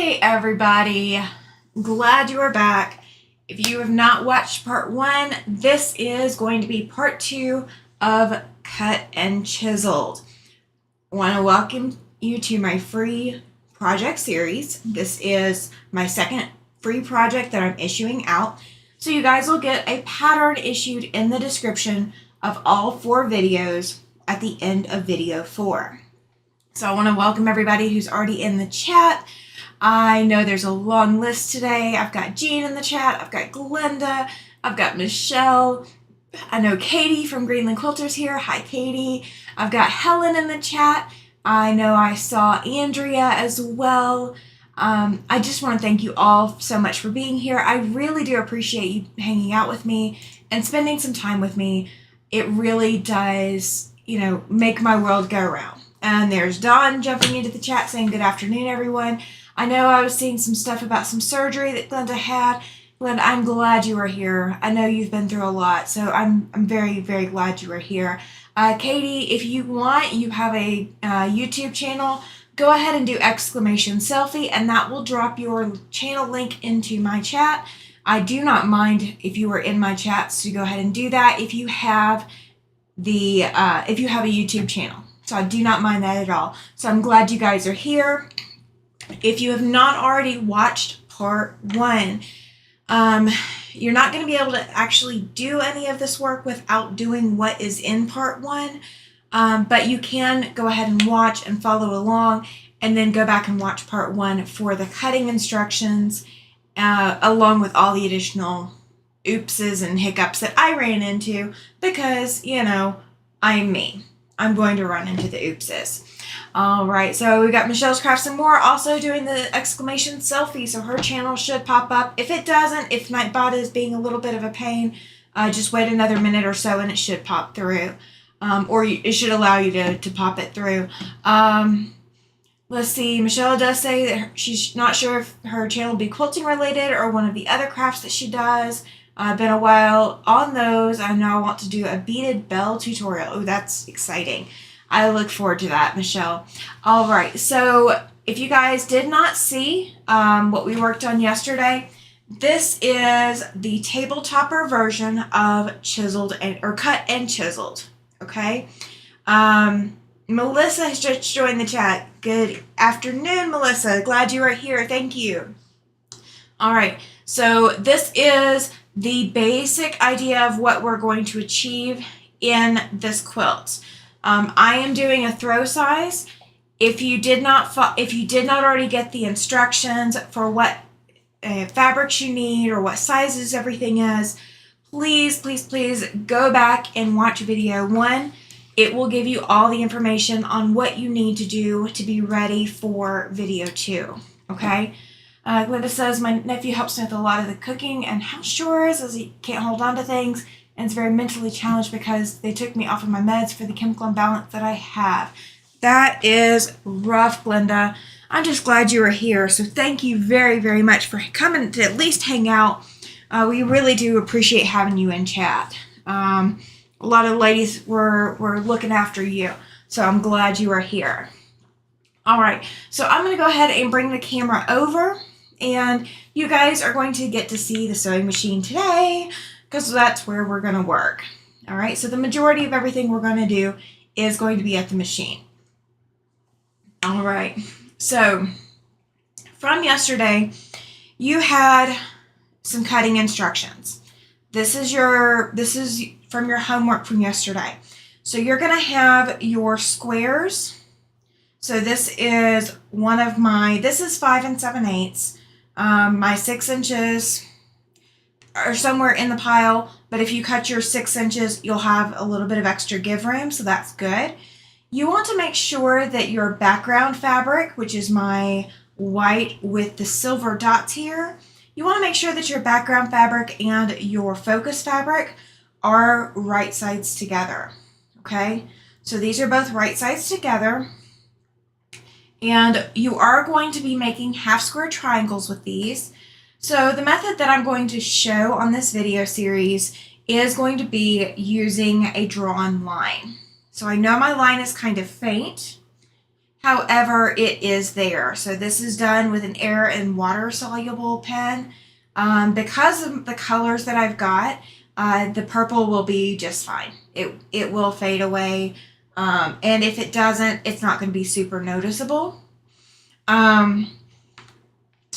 Hey everybody, glad you are back. If you have not watched part 1, this is going to be part 2 of Cut and Chiseled. I want to welcome you to my free project series. This is my second free project that I'm issuing out. So you guys will get a pattern issued in the description of all 4 videos at the end of video 4. So I want to welcome everybody who's already in the chat. I know there's a long list today. I've got Jean in the chat. I've got Glenda. I've got Michelle. I know Katie from Greenland Quilters here. Hi, Katie. I've got Helen in the chat. I know I saw Andrea as well. I just want to thank you all so much for being here. I really do appreciate you hanging out with me and spending some time with me. It really does, make my world go round. And there's Dawn jumping into the chat saying good afternoon, everyone. I know I was seeing some stuff about some surgery that Glenda had. Glenda, I'm glad you are here. I know you've been through a lot, so I'm very, very glad you are here. Katie, if you want, you have a YouTube channel. Go ahead and do !selfie, and that will drop your channel link into my chat. I do not mind if you are in my chats to go ahead and do that if you have a YouTube channel. So I do not mind that at all. So I'm glad you guys are here. If you have not already watched part 1, you're not going to be able to actually do any of this work without doing what is in part 1. But you can go ahead and watch and follow along and then go back and watch part 1 for the cutting instructions, along with all the additional oopses and hiccups that I ran into because, I'm me. I'm going to run into the oopses. All right, so we got Michelle's Crafts and More also doing the !selfie, so her channel should pop up. If it doesn't, if Nightbot is being a little bit of a pain, just wait another minute or so and it should pop through. It should allow you to pop it through. Let's see, Michelle does say that she's not sure if her channel will be quilting related or one of the other crafts that she does. Been a while on those. I know I want to do a beaded bell tutorial. Oh, that's exciting. I look forward to that, Michelle. All right, so if you guys did not see what we worked on yesterday, this is the table topper version of Chiseled or Cut and Chiseled. Okay. Melissa has just joined the chat. Good afternoon, Melissa. Glad you are here. Thank you. All right, so this is the basic idea of what we're going to achieve in this quilt. I am doing a throw size. If you did not already get the instructions for what fabrics you need or what sizes everything is, please, please, please go back and watch video 1. It will give you all the information on what you need to do to be ready for video 2. Okay? Glenda says, my nephew helps me with a lot of the cooking and house chores as he can't hold on to things and is very mentally challenged because they took me off of my meds for the chemical imbalance that I have. That is rough, Glenda. I'm just glad you are here. So thank you very, very much for coming to at least hang out. We really do appreciate having you in chat. A lot of ladies were looking after you. So I'm glad you are here. All right. So I'm going to go ahead and bring the camera over. And you guys are going to get to see the sewing machine today because that's where we're going to work. All right, so the majority of everything we're going to do is going to be at the machine. All right, so from yesterday, you had some cutting instructions. This is from your homework from yesterday. So you're going to have your squares. So this is this is 5 7/8. My 6 inches are somewhere in the pile, but if you cut your 6 inches, you'll have a little bit of extra give room, so that's good. You want to make sure that your background fabric, which is my white with the silver dots here, you want to make sure that your background fabric and your focus fabric are right sides together, okay? So these are both right sides together. And you are going to be making half square triangles with these. So the method that I'm going to show on this video series is going to be using a drawn line. So I know my line is kind of faint. However, it is there. So this is done with an air and water soluble pen. Because of the colors that I've got, the purple will be just fine. It will fade away. And if it doesn't, it's not going to be super noticeable. So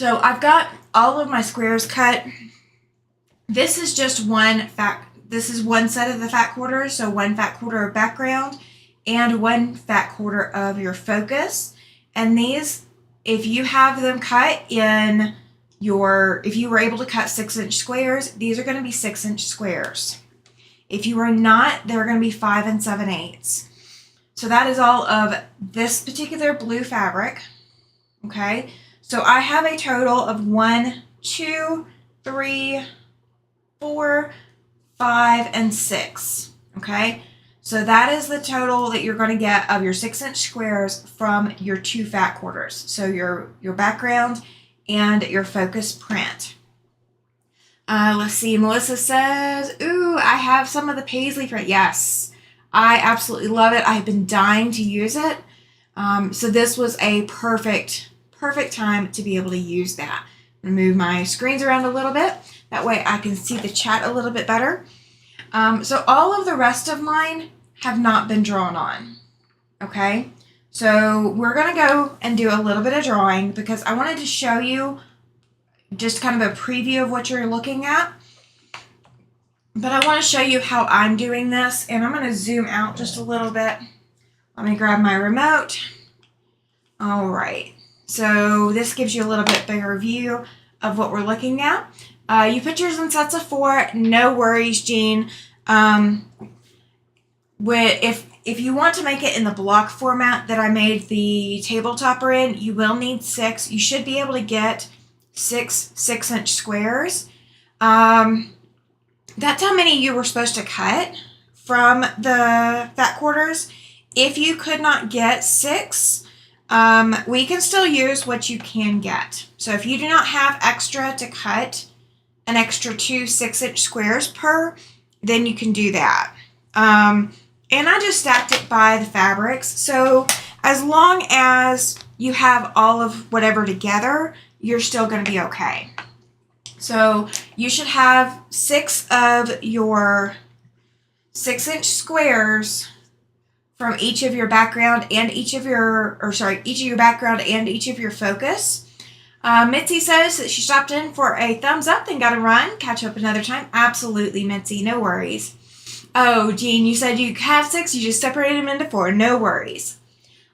I've got all of my squares cut. This is just this is one set of the fat quarters. So one fat quarter of background and one fat quarter of your focus. And these, if you have them cut in if you were able to cut 6-inch squares, these are going to be 6-inch squares. If you are not, they're going to be 5 7/8. So that is all of this particular blue fabric. Okay. So I have a total of 1, 2, 3, 4, 5, and 6. Okay. So that is the total that you're going to get of your 6-inch squares from your 2 fat quarters. So your background and your focus print. Let's see. Melissa says, ooh, I have some of the paisley print. Yes, I absolutely love it. I've been dying to use it. So this was a perfect time to be able to use that. I'm gonna move my screens around a little bit. That way I can see the chat a little bit better. So all of the rest of mine have not been drawn on. Okay. So we're going to go and do a little bit of drawing because I wanted to show you just kind of a preview of what you're looking at. But I want to show you how I'm doing this, and I'm going to zoom out just a little bit. Let me grab my remote. All right. So this gives you a little bit bigger view of what we're looking at. You put yours in sets of 4. No worries, Jean. If you want to make it in the block format that I made the table topper in, you will need 6. You should be able to get 6 6-inch squares. That's how many you were supposed to cut from the fat quarters. If you could not get 6, we can still use what you can get. So if you do not have extra to cut an extra 2 6-inch squares per, then you can do that. And I just stacked it by the fabrics. So as long as you have all of whatever together, you're still going to be okay. So you should have 6 of your 6-inch squares from each of your background and each of your background and each of your focus. Mitzi says that she stopped in for a thumbs up and got a run. Catch up another time. Absolutely, Mitzi. No worries. Oh, Jean, you said you have 6. You just separated them into 4. No worries.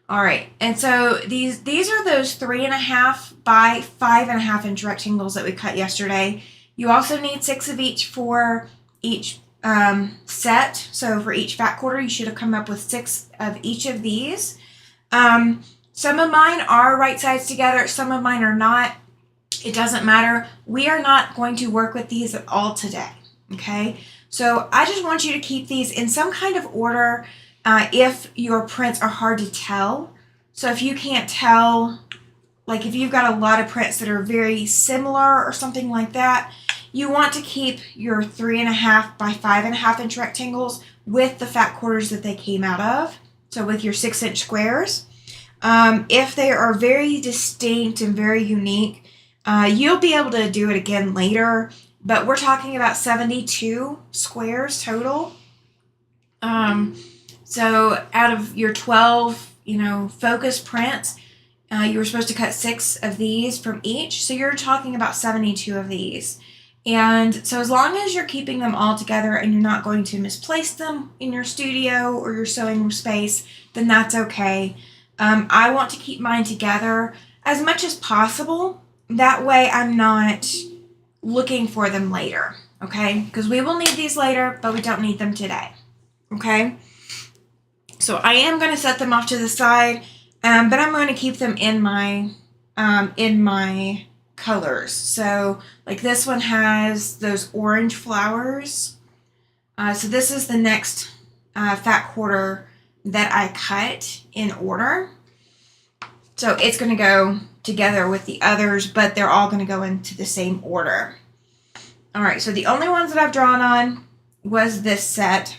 All right. And so these are those 3.5 by 5.5 inch rectangles that we cut yesterday. You also need 6 of each for each set. So for each fat quarter, you should have come up with 6 of each of these. Some of mine are right sides together. Some of mine are not. It doesn't matter. We are not going to work with these at all today. Okay. So I just want you to keep these in some kind of order if your prints are hard to tell. So if you can't tell, like if you've got a lot of prints that are very similar or something like that, you want to keep your 3.5 by 5.5 inch rectangles with the fat quarters that they came out of. So with your 6-inch squares. If they are very distinct and very unique, you'll be able to do it again later. But we're talking about 72 squares total. So out of your 12, focus prints, you were supposed to cut 6 of these from each. So you're talking about 72 of these. And so as long as you're keeping them all together and you're not going to misplace them in your studio or your sewing room space, then that's okay. I want to keep mine together as much as possible. That way I'm not looking for them later, okay? Because we will need these later, but we don't need them today, okay? So I am going to set them off to the side, but I'm going to keep them in my colors. So like this one has those orange flowers. So this is the next fat quarter that I cut in order. So it's going to go together with the others, but they're all going to go into the same order. All right, so the only ones that I've drawn on was this set.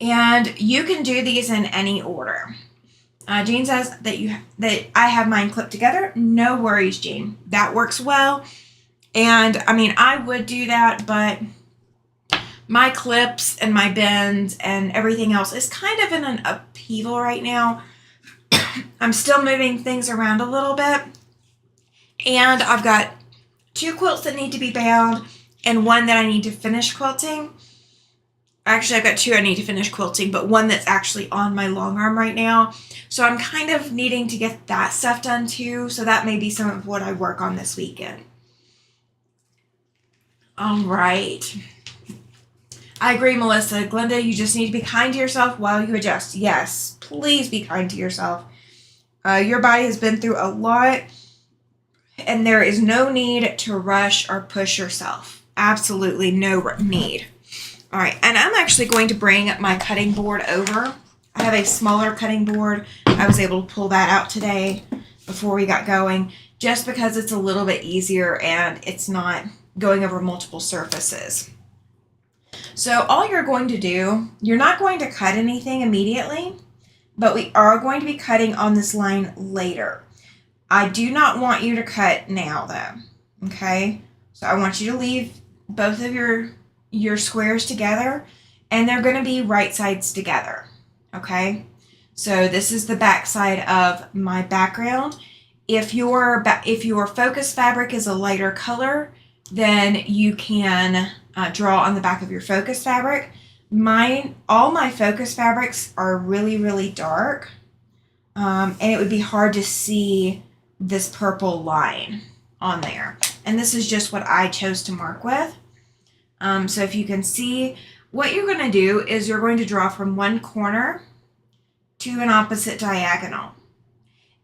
And you can do these in any order. Jean says that I have mine clipped together. No worries, Jean. That works well. And I mean, I would do that, but my clips and my bends and everything else is kind of in an upheaval right now. I'm still moving things around a little bit. And I've got 2 quilts that need to be bound and 1 that I need to finish quilting. Actually, I've got 2 I need to finish quilting, but 1 that's actually on my long arm right now. So I'm kind of needing to get that stuff done too. So that may be some of what I work on this weekend. All right. I agree, Melissa. Glenda, you just need to be kind to yourself while you adjust. Yes, please be kind to yourself. Your body has been through a lot, and there is no need to rush or push yourself. Absolutely no need. All right, and I'm actually going to bring my cutting board over. I have a smaller cutting board. I was able to pull that out today before we got going, just because it's a little bit easier and it's not going over multiple surfaces. So all you're going to do, you're not going to cut anything immediately, but we are going to be cutting on this line later. I do not want you to cut now though, okay? So I want you to leave both of your squares together, and they're going to be right sides together, okay? So this is the back side of my background. If your focus fabric is a lighter color, then you can draw on the back of your focus fabric. All my focus fabrics are really, really dark, and it would be hard to see this purple line on there. And this is just what I chose to mark with. So if you can see, what you're going to do is you're going to draw from one corner to an opposite diagonal.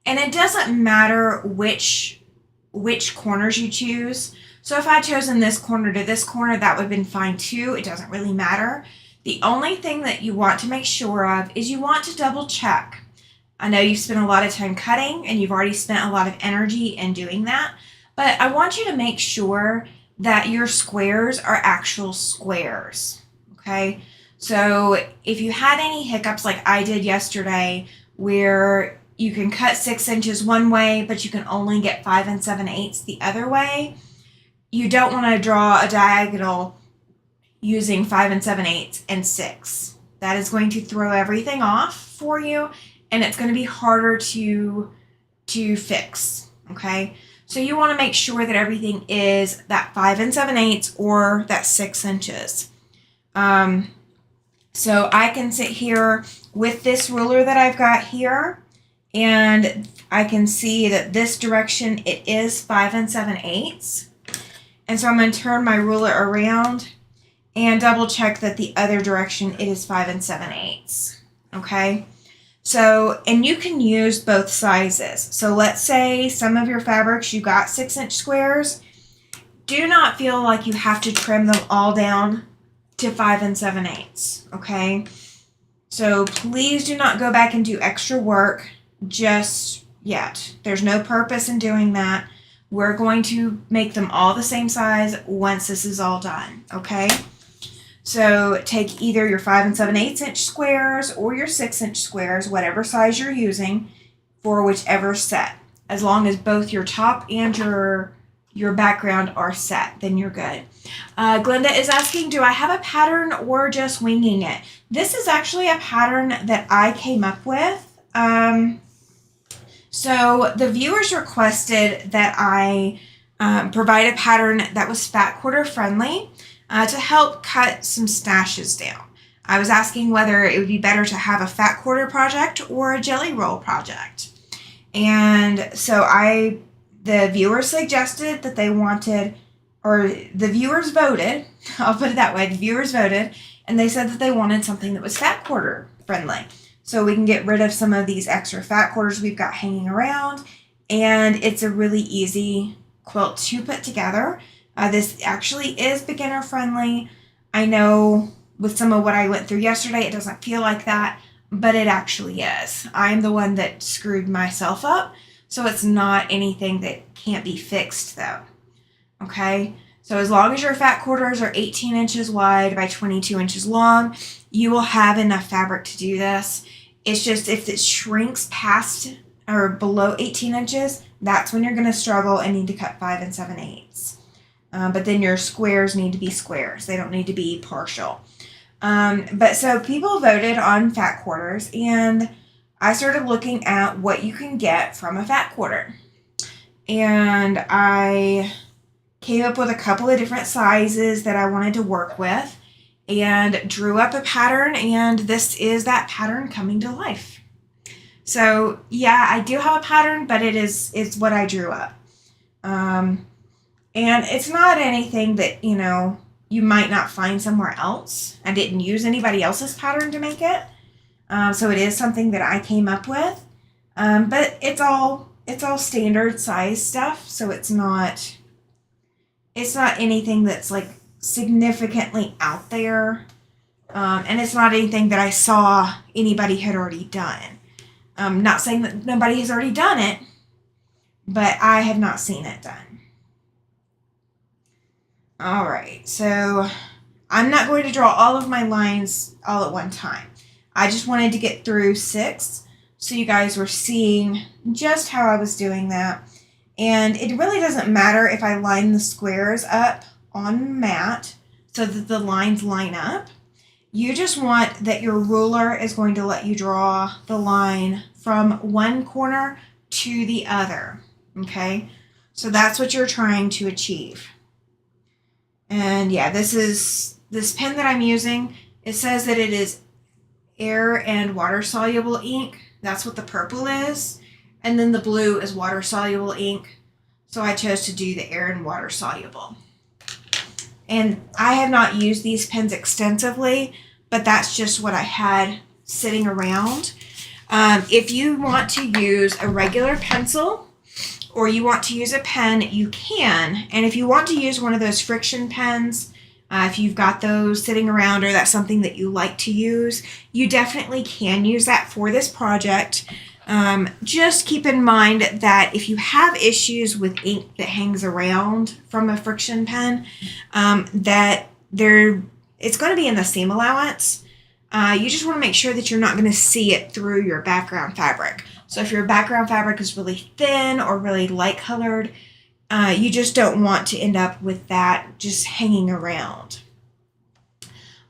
And it doesn't matter which corners you choose. So if I chosen this corner to this corner, that would have been fine too. It doesn't really matter. The only thing that you want to make sure of is you want to double check. I know you've spent a lot of time cutting and you've already spent a lot of energy in doing that, but I want you to make sure that your squares are actual squares, okay? So if you had any hiccups like I did yesterday, where you can cut 6 inches one way, but you can only get 5 7/8 the other way, you don't want to draw a diagonal using 5 7/8 and 6. That is going to throw everything off for you, and it's going to be harder to fix, okay? So you want to make sure that everything is that 5 7/8 or that 6 inches. So I can sit here with this ruler that I've got here, and I can see that this direction, it is 5 7/8. And so I'm going to turn my ruler around and double check that the other direction, it is 5 7/8. Okay? So, and you can use both sizes. So let's say some of your fabrics, you got 6-inch squares. Do not feel like you have to trim them all down to 5 7/8. Okay? So please do not go back and do extra work just yet. There's no purpose in doing that. We're going to make them all the same size once this is all done, okay? So take either your 5 7/8 inch squares or your 6-inch squares, whatever size you're using, for whichever set. As long as both your top and your background are set, then you're good. Glenda is asking, do I have a pattern or just winging it? This is actually a pattern that I came up with. So the viewers requested that I provide a pattern that was fat quarter friendly to help cut some stashes down. I was asking whether it would be better to have a fat quarter project or a jelly roll project. And so the viewers suggested that they wanted, or the viewers voted, I'll put it that way, the viewers voted, and they said that they wanted something that was fat quarter friendly. So we can get rid of some of these extra fat quarters we've got hanging around, and it's a really easy quilt to put together. This actually is beginner friendly. I know with some of what I went through yesterday, it doesn't feel like that, but it actually is. I'm the one that screwed myself up, so it's not anything that can't be fixed though. Okay, so as long as your fat quarters are 18 inches wide by 22 inches long, you will have enough fabric to do this. It's just if it shrinks past or below 18 inches, that's when you're going to struggle and need to cut 5 7/8. But then your squares need to be squares. They don't need to be partial. But so people voted on fat quarters, and I started looking at what you can get from a fat quarter. And I came up with a couple of different sizes that I wanted to work with and drew up a pattern, and this is that pattern coming to life. So yeah, I do have a pattern, but it's what I drew up. And it's not anything that, you might not find somewhere else. I didn't use anybody else's pattern to make it. So it is something that I came up with. But it's all standard size stuff, so it's not anything that's like significantly out there. And it's not anything that I saw anybody had already done. Not saying that nobody has already done it, but I have not seen it done. All right, so I'm not going to draw all of my lines all at one time. I just wanted to get through 6, so you guys were seeing just how I was doing that. And it really doesn't matter if I line the squares up on mat so that the lines line up. You just want that your ruler is going to let you draw the line from one corner to the other, okay? So that's what you're trying to achieve. And yeah, this pen that I'm using, it says that it is air and water soluble ink. That's what the purple is. And then the blue is water soluble ink. So I chose to do the air and water soluble. And I have not used these pens extensively, but that's just what I had sitting around. If you want to use a regular pencil or you want to use a pen, you can. And if you want to use one of those friction pens, if you've got those sitting around or that's something that you like to use, you definitely can use that for this project. Just keep in mind that if you have issues with ink that hangs around from a friction pen, it's going to be in the seam allowance. You just want to make sure that you're not going to see it through your background fabric. So if your background fabric is really thin or really light colored, you just don't want to end up with that just hanging around.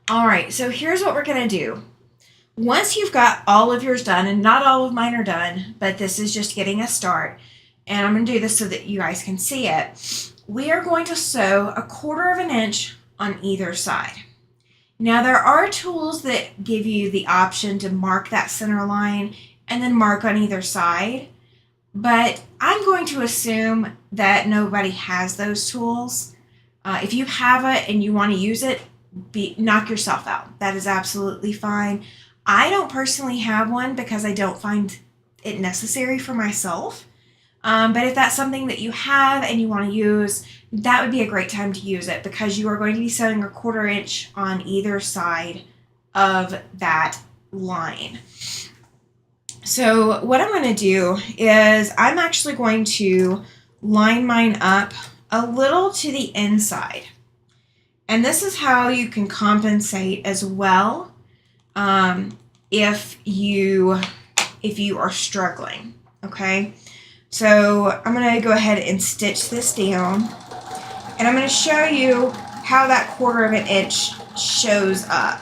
All right, so here's what we're going to do. Once you've got all of yours done, and not all of mine are done, but this is just getting a start, and I'm going to do this so that you guys can see it, we are going to sew 1/4 inch on either side. Now there are tools that give you the option to mark that center line and then mark on either side, but I'm going to assume that nobody has those tools. If you have it and you want to use it, knock yourself out. That is absolutely fine. I don't personally have one because I don't find it necessary for myself. But if that's something that you have and you want to use, that would be a great time to use it because you are going to be sewing 1/4 inch on either side of that line. So what I'm going to do is I'm actually going to line mine up a little to the inside. And this is how you can compensate as well if you are struggling, okay? So I'm going to go ahead and stitch this down, and I'm going to show you how that 1/4 inch shows up.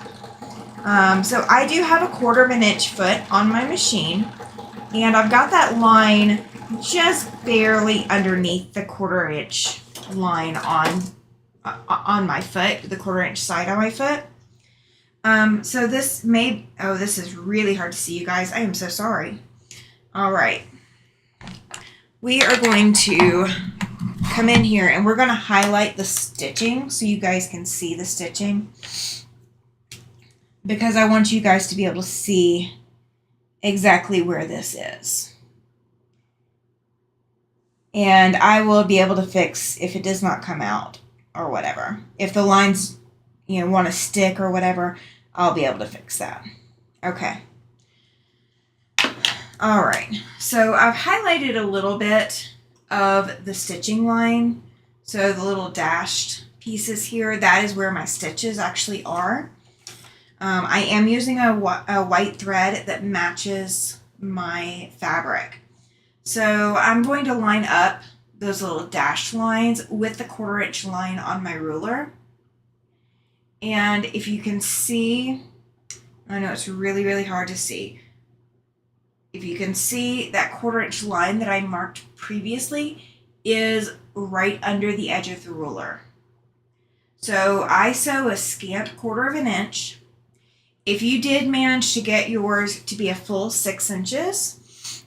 So I do have a 1/4 inch foot on my machine, and I've got that line just barely underneath the 1/4 inch line on my foot, the 1/4 inch side on my foot. So this is really hard to see, you guys. I am so sorry. All right. We are going to come in here and we're going to highlight the stitching so you guys can see the stitching, because I want you guys to be able to see exactly where this is. And I will be able to fix if it does not come out or whatever. If the lines, want to stick or whatever, I'll be able to fix that. Okay. All right. So I've highlighted a little bit of the stitching line. So the little dashed pieces here, that is where my stitches actually are. I am using a white thread that matches my fabric. So I'm going to line up those little dashed lines with the 1/4 inch line on my ruler. And if you can see, I know it's really, really hard to see. If you can see, that 1/4 inch line that I marked previously is right under the edge of the ruler. So I sew a scant 1/4 inch. If you did manage to get yours to be a full 6 inches,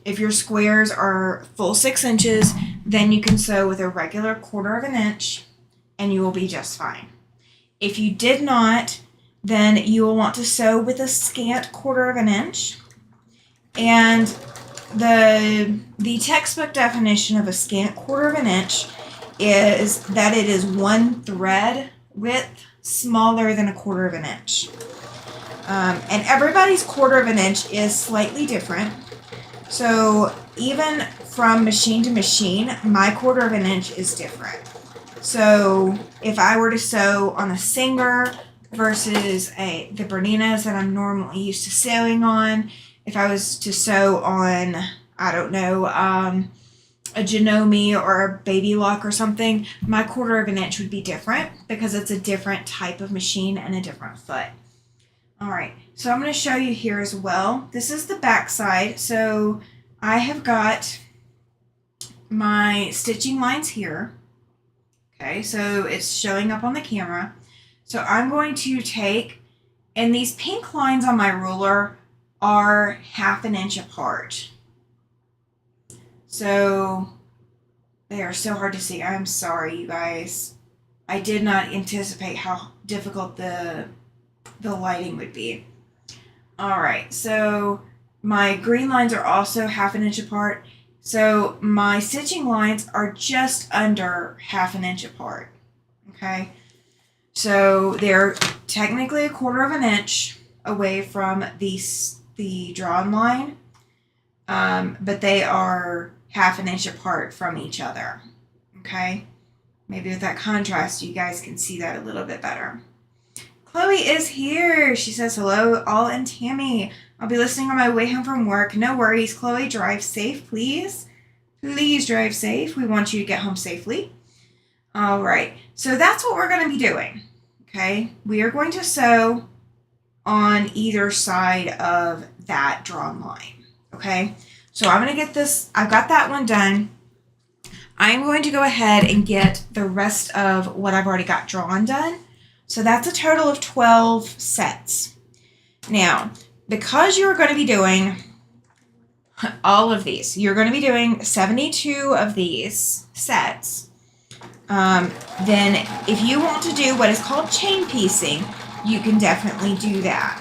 if your squares are full 6 inches, then you can sew with a regular 1/4 inch and you will be just fine. If you did not, then you will want to sew with a scant 1/4 inch. And the textbook definition of a scant 1/4 inch is that it is one thread width smaller than a 1/4 inch. And everybody's 1/4 inch is slightly different. So even from machine to machine, my 1/4 inch is different. So if I were to sew on a Singer versus the Berninas that I'm normally used to sewing on, if I was to sew on, I don't know, a Janome or a Baby Lock or something, my 1/4 inch would be different because it's a different type of machine and a different foot. All right, so I'm going to show you here as well. This is the back side. So I have got my stitching lines here. Okay, so it's showing up on the camera. So I'm going to take, and these pink lines on my ruler are 1/2 inch apart. So they are so hard to see. I'm sorry, you guys. I did not anticipate how difficult the lighting would be. All right, so my green lines are also 1/2 inch apart. So my stitching lines are just under 1/2 inch apart. Okay, so they're technically a 1/4 inch away from the drawn line, but they are 1/2 inch apart from each other. Okay, maybe with that contrast, you guys can see that a little bit better. Chloe is here. She says, hello, all and Tammy. I'll be listening on my way home from work. No worries, Chloe. Drive safe, please. Please drive safe. We want you to get home safely. All right. So that's what we're going to be doing. Okay. We are going to sew on either side of that drawn line. Okay. So I'm going to get this. I've got that one done. I'm going to go ahead and get the rest of what I've already got drawn done. So that's a total of 12 sets. Now, because you're going to be doing all of these, you're going to be doing 72 of these sets, then if you want to do what is called chain piecing, you can definitely do that.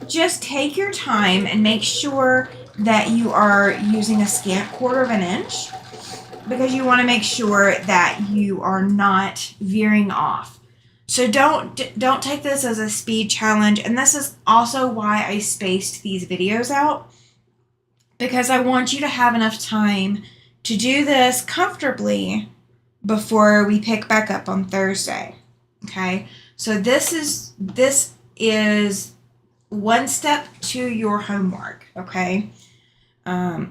Just take your time and make sure that you are using a scant 1/4 inch because you want to make sure that you are not veering off. So don't take this as a speed challenge, and this is also why I spaced these videos out, because I want you to have enough time to do this comfortably before we pick back up on Thursday. Okay, so this is one step to your homework. Okay,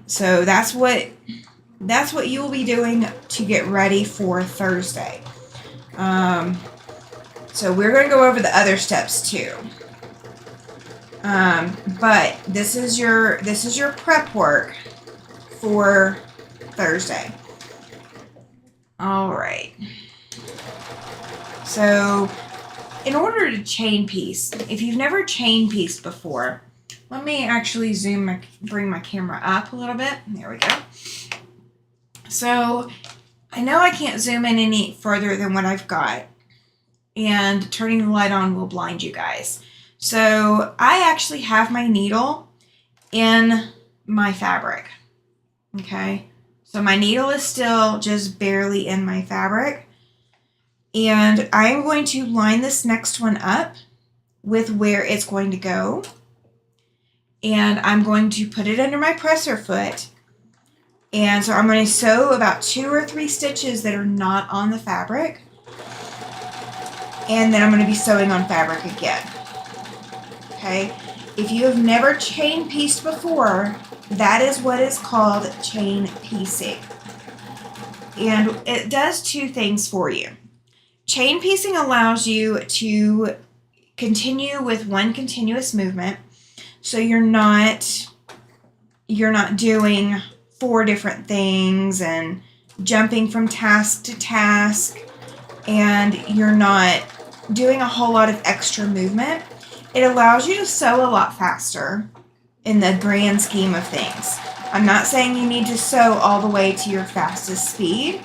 so that's what you will be doing to get ready for Thursday. So we're going to go over the other steps too. But this is your prep work for Thursday. All right. So in order to chain piece, if you've never chain pieced before, let me actually bring my camera up a little bit. There we go. So I know I can't zoom in any further than what I've got, and turning the light on will blind you guys. So I actually have my needle in my fabric. Okay, so my needle is still just barely in my fabric, and I'm going to line this next one up with where it's going to go, and I'm going to put it under my presser foot. And so I'm going to sew about 2 or 3 stitches that are not on the fabric, and then I'm going to be sewing on fabric again. okay? If you have never chain pieced before, that is what is called chain piecing. And it does two things for you. Chain piecing allows you to continue with one continuous movement, so you're not doing 4 different things and jumping from task to task, and you're not doing a whole lot of extra movement. It allows you to sew a lot faster in the grand scheme of things. I'm not saying you need to sew all the way to your fastest speed,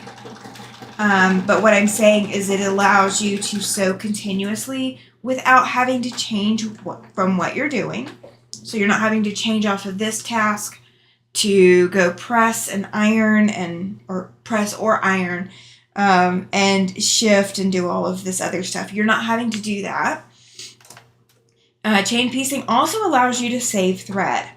but what I'm saying is it allows you to sew continuously without having to change from what you're doing. So you're not having to change off of this task to go press and iron or press or iron and shift and do all of this other stuff. You're not having to do that. Chain piecing also allows you to save thread.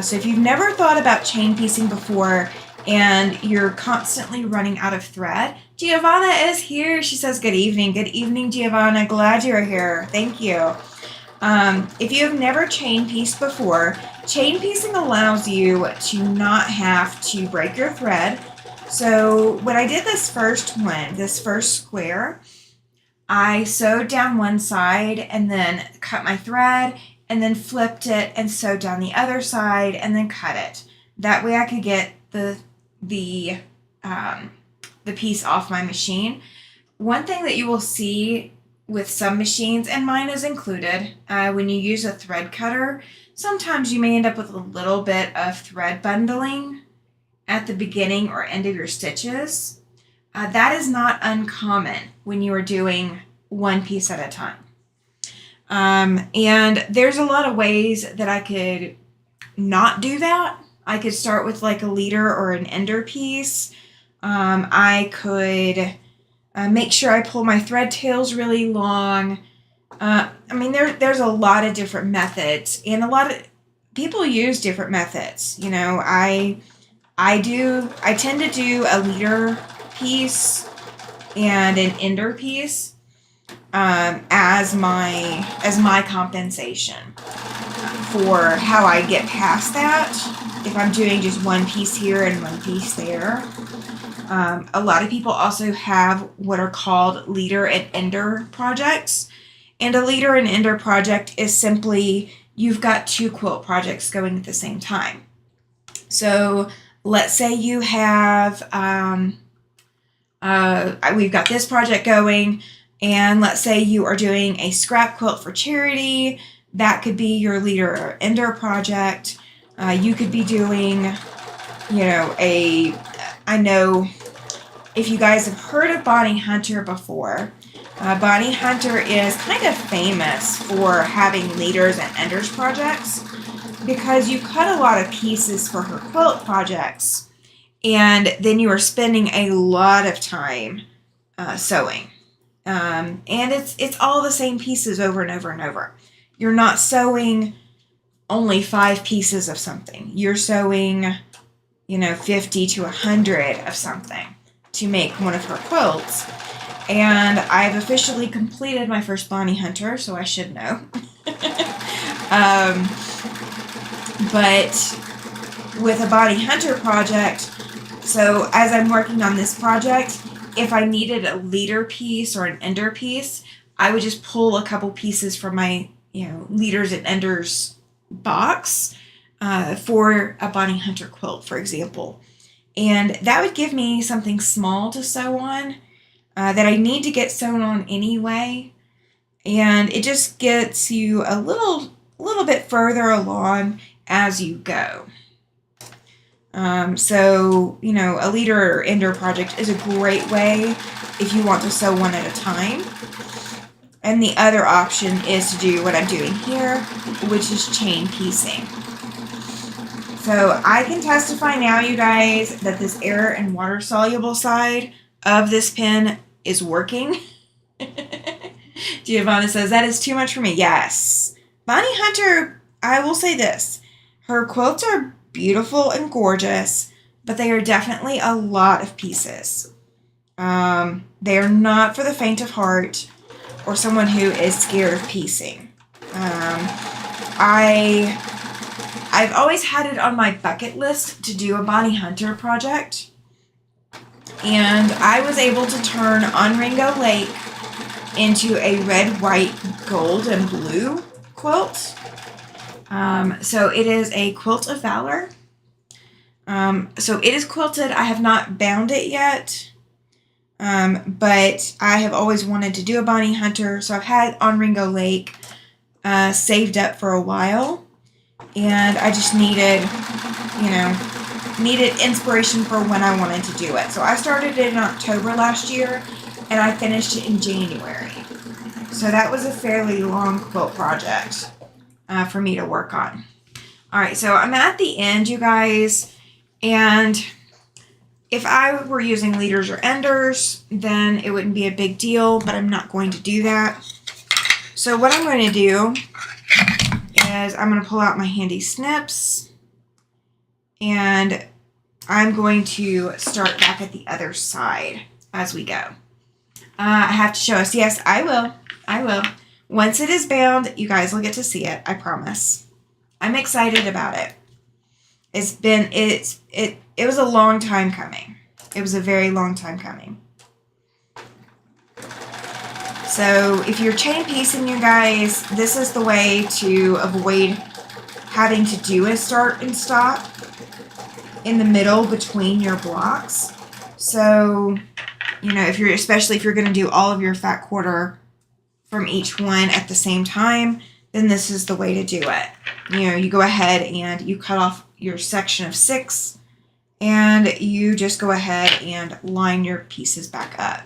So if you've never thought about chain piecing before and you're constantly running out of thread, Giovanna is here. She says, good evening. Good evening, Giovanna. Glad you're here. Thank you. If you have never chain pieced before, chain piecing allows you to not have to break your thread. So when I did this first square, I sewed down one side and then cut my thread and then flipped it and sewed down the other side and then cut it. That way I could get the piece off my machine. One thing that you will see with some machines, and mine is included, when you use a thread cutter, sometimes you may end up with a little bit of thread bundling at the beginning or end of your stitches. That is not uncommon when you are doing one piece at a time. And there's a lot of ways that I could not do that. I could start with like a leader or an ender piece. I could make sure I pull my thread tails really long. I mean, there's a lot of different methods, and a lot of people use different methods. You know, I tend to do a leader piece and an ender piece as my compensation for how I get past that. If I'm doing just one piece here and one piece there. A lot of people also have what are called leader and ender projects. And a leader and ender project is simply you've got 2 quilt projects going at the same time. So let's say you have, we've got this project going, and let's say you are doing a scrap quilt for charity. That could be your leader or ender project. You could be doing, I know if you guys have heard of Bonnie Hunter before, Bonnie Hunter is kind of famous for having leaders and enders projects because you cut a lot of pieces for her quilt projects, and then you are spending a lot of time sewing. And it's all the same pieces over and over and over. You're not sewing only 5 pieces of something. You're sewing, 50 to 100 of something to make one of her quilts. And I've officially completed my first Bonnie Hunter, so I should know. But with a Bonnie Hunter project, so as I'm working on this project, if I needed a leader piece or an ender piece, I would just pull a couple pieces from my, leaders and enders box for a Bonnie Hunter quilt, for example. And that would give me something small to sew on that I need to get sewn on anyway. And it just gets you a little bit further along as you go. So, a leader or ender project is a great way if you want to sew one at a time. And the other option is to do what I'm doing here, which is chain piecing. So I can testify now, you guys, that this air and water soluble side of this pin is working. Giovanna says, that is too much for me. Yes. Bonnie Hunter, I will say this. Her quilts are beautiful and gorgeous, but they are definitely a lot of pieces. They are not for the faint of heart or someone who is scared of piecing. I've always had it on my bucket list to do a Bonnie Hunter project. And I was able to turn On Ringo Lake into a red, white, gold, and blue quilt. So it is a quilt of valor. So it is quilted. I have not bound it yet. But I have always wanted to do a Bonnie Hunter. So I've had On Ringo Lake saved up for a while. And I just needed inspiration for when I wanted to do it. So I started it in October last year, and I finished it in January. So that was a fairly long quilt project for me to work on. All right, so I'm at the end, you guys, and if I were using leaders or enders, then it wouldn't be a big deal, but I'm not going to do that. So what I'm going to do is I'm going to pull out my handy snips, and I'm going to start back at the other side as we go. I have to show us. Yes, I will. Once it is bound, you guys will get to see it. I promise. I'm excited about it. It was a long time coming. It was a very long time coming. So if you're chain piecing, you guys, this is the way to avoid having to do a start and stop in the middle between your blocks. So, especially if you're going to do all of your fat quarter from each one at the same time, then this is the way to do it. You go ahead and you cut off your section of 6, and you just go ahead and line your pieces back up.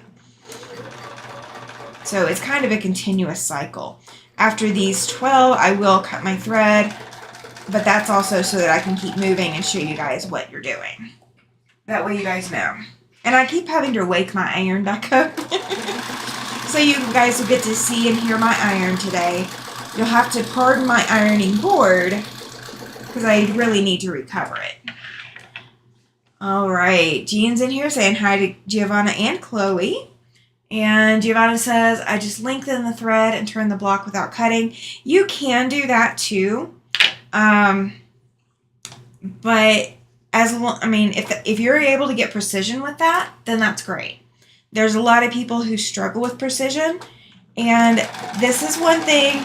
So it's kind of a continuous cycle. After these 12, I will cut my thread, but that's also so that I can keep moving and show you guys what you're doing. That way you guys know. And I keep having to wake my iron back up. So you guys will get to see and hear my iron today. You'll have to pardon my ironing board because I really need to recover it. All right, Jean's in here saying hi to Giovanna and Chloe. And Giovanna says, I just lengthen the thread and turn the block without cutting. You can do that too. But if you're able to get precision with that, then that's great. There's a lot of people who struggle with precision. And this is one thing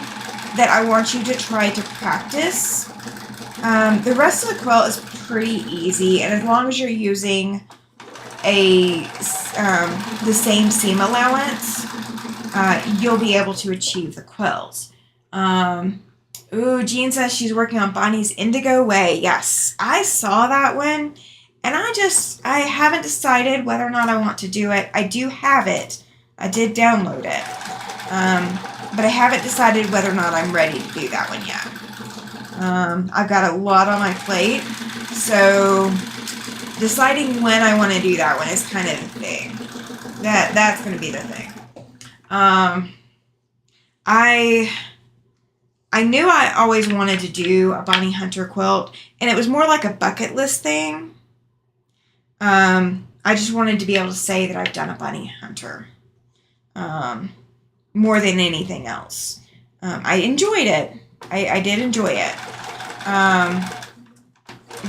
that I want you to try to practice. The rest of the quilt is pretty easy. And as long as you're using the same seam allowance, you'll be able to achieve the quilt. Jean says she's working on Bonnie's Indigo Way. Yes, I saw that one, and I haven't decided whether or not I want to do it. I do have it. I did download it, but I haven't decided whether or not I'm ready to do that one yet. I've got a lot on my plate, so deciding when I want to do that one is kind of the thing. That's going to be the thing. I knew I always wanted to do a Bonnie Hunter quilt, and it was more like a bucket list thing. I just wanted to be able to say that I've done a Bonnie Hunter more than anything else. I enjoyed it. I did enjoy it.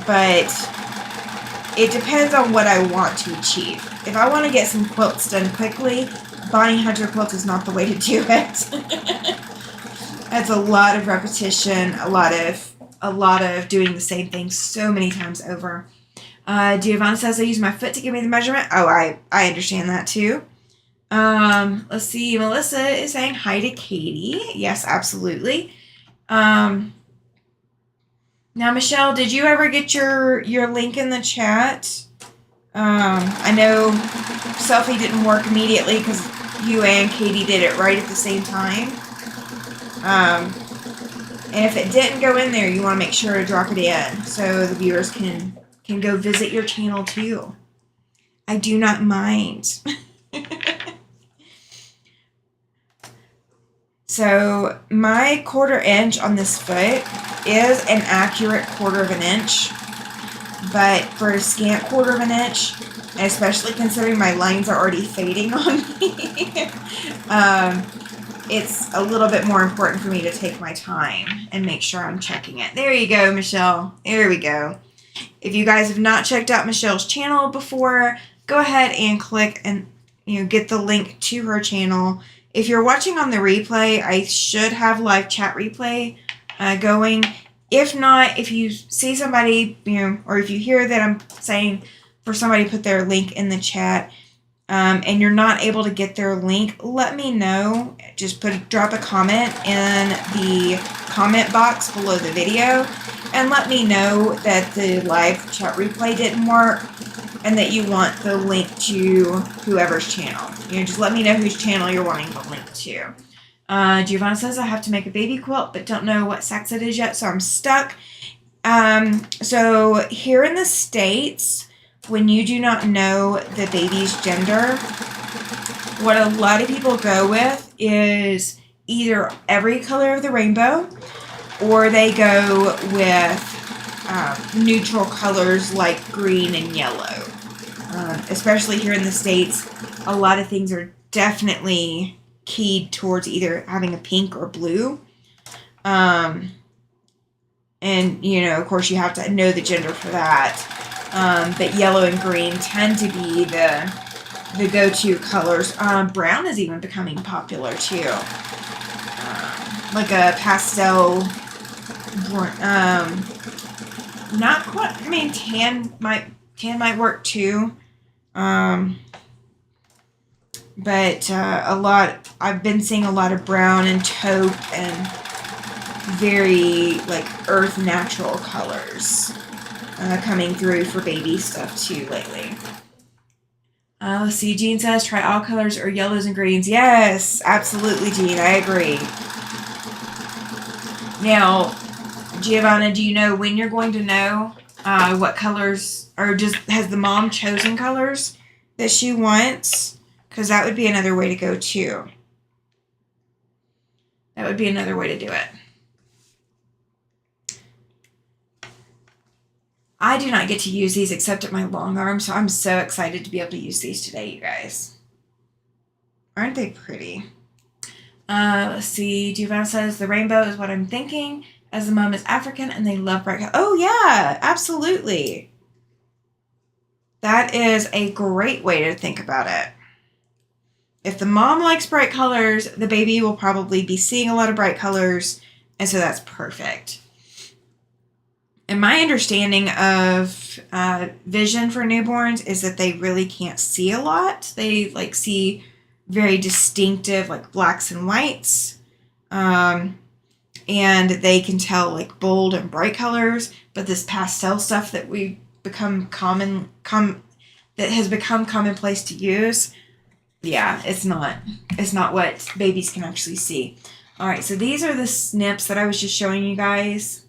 But it depends on what I want to achieve. If I want to get some quilts done quickly, Bonnie Hunter quilt is not the way to do it. That's a lot of repetition, a lot of doing the same thing so many times over. Giovanna says I use my foot to give me the measurement. Oh, I understand that too. Let's see. Melissa is saying hi to Katie. Yes, absolutely. Now, Michelle, did you ever get your link in the chat? I know Selfie didn't work immediately because you and Katie did it right at the same time. And if it didn't go in there, you want to make sure to drop it in so the viewers can go visit your channel too. I do not mind. So my 1/4 inch on this foot is an accurate 1/4 inch, but for a scant 1/4 inch, especially considering my lines are already fading on me, it's a little bit more important for me to take my time and make sure I'm checking it. There you go, Michelle. There we go. If you guys have not checked out Michelle's channel before, go ahead and click and get the link to her channel. If you're watching on the replay, I should have live chat replay going. If not, if you see somebody, or if you hear that I'm saying for somebody to put their link in the chat, and you're not able to get their link, let me know. Just drop a comment in the comment box below the video and let me know that the live chat replay didn't work and that you want the link to whoever's channel. Just let me know whose channel you're wanting the link to. Giovanna says, I have to make a baby quilt, but don't know what sex it is yet, so I'm stuck. So here in the States, when you do not know the baby's gender, what a lot of people go with is either every color of the rainbow, or they go with neutral colors like green and yellow. Especially here in the States, a lot of things are definitely keyed towards either having a pink or blue. And, of course, you have to know the gender for that. But yellow and green tend to be the go-to colors. Brown is even becoming popular too. Like a pastel, not quite. I mean, tan might work too. But I've been seeing a lot of brown and taupe and very like earth natural colors coming through for baby stuff too lately. Let's see, Jean says try all colors or yellows and greens. Yes, absolutely, Jean, I agree. Now, Giovanna, do you know when you're going to know what colors, or just has the mom chosen colors that she wants? Because that would be another way to go too. That would be another way to do it. I do not get to use these except at my long arm, so I'm so excited to be able to use these today, you guys. Aren't they pretty? Let's see. Giovanna says, the rainbow is what I'm thinking, as the mom is African and they love bright colors. Oh, yeah, absolutely. That is a great way to think about it. If the mom likes bright colors, the baby will probably be seeing a lot of bright colors, and so that's perfect. And my understanding of vision for newborns is that they really can't see a lot. They see very distinctive blacks and whites. And they can tell bold and bright colors, but this pastel stuff that we become that has become commonplace to use, yeah, it's not what babies can actually see. All right, so these are the snips that I was just showing you guys.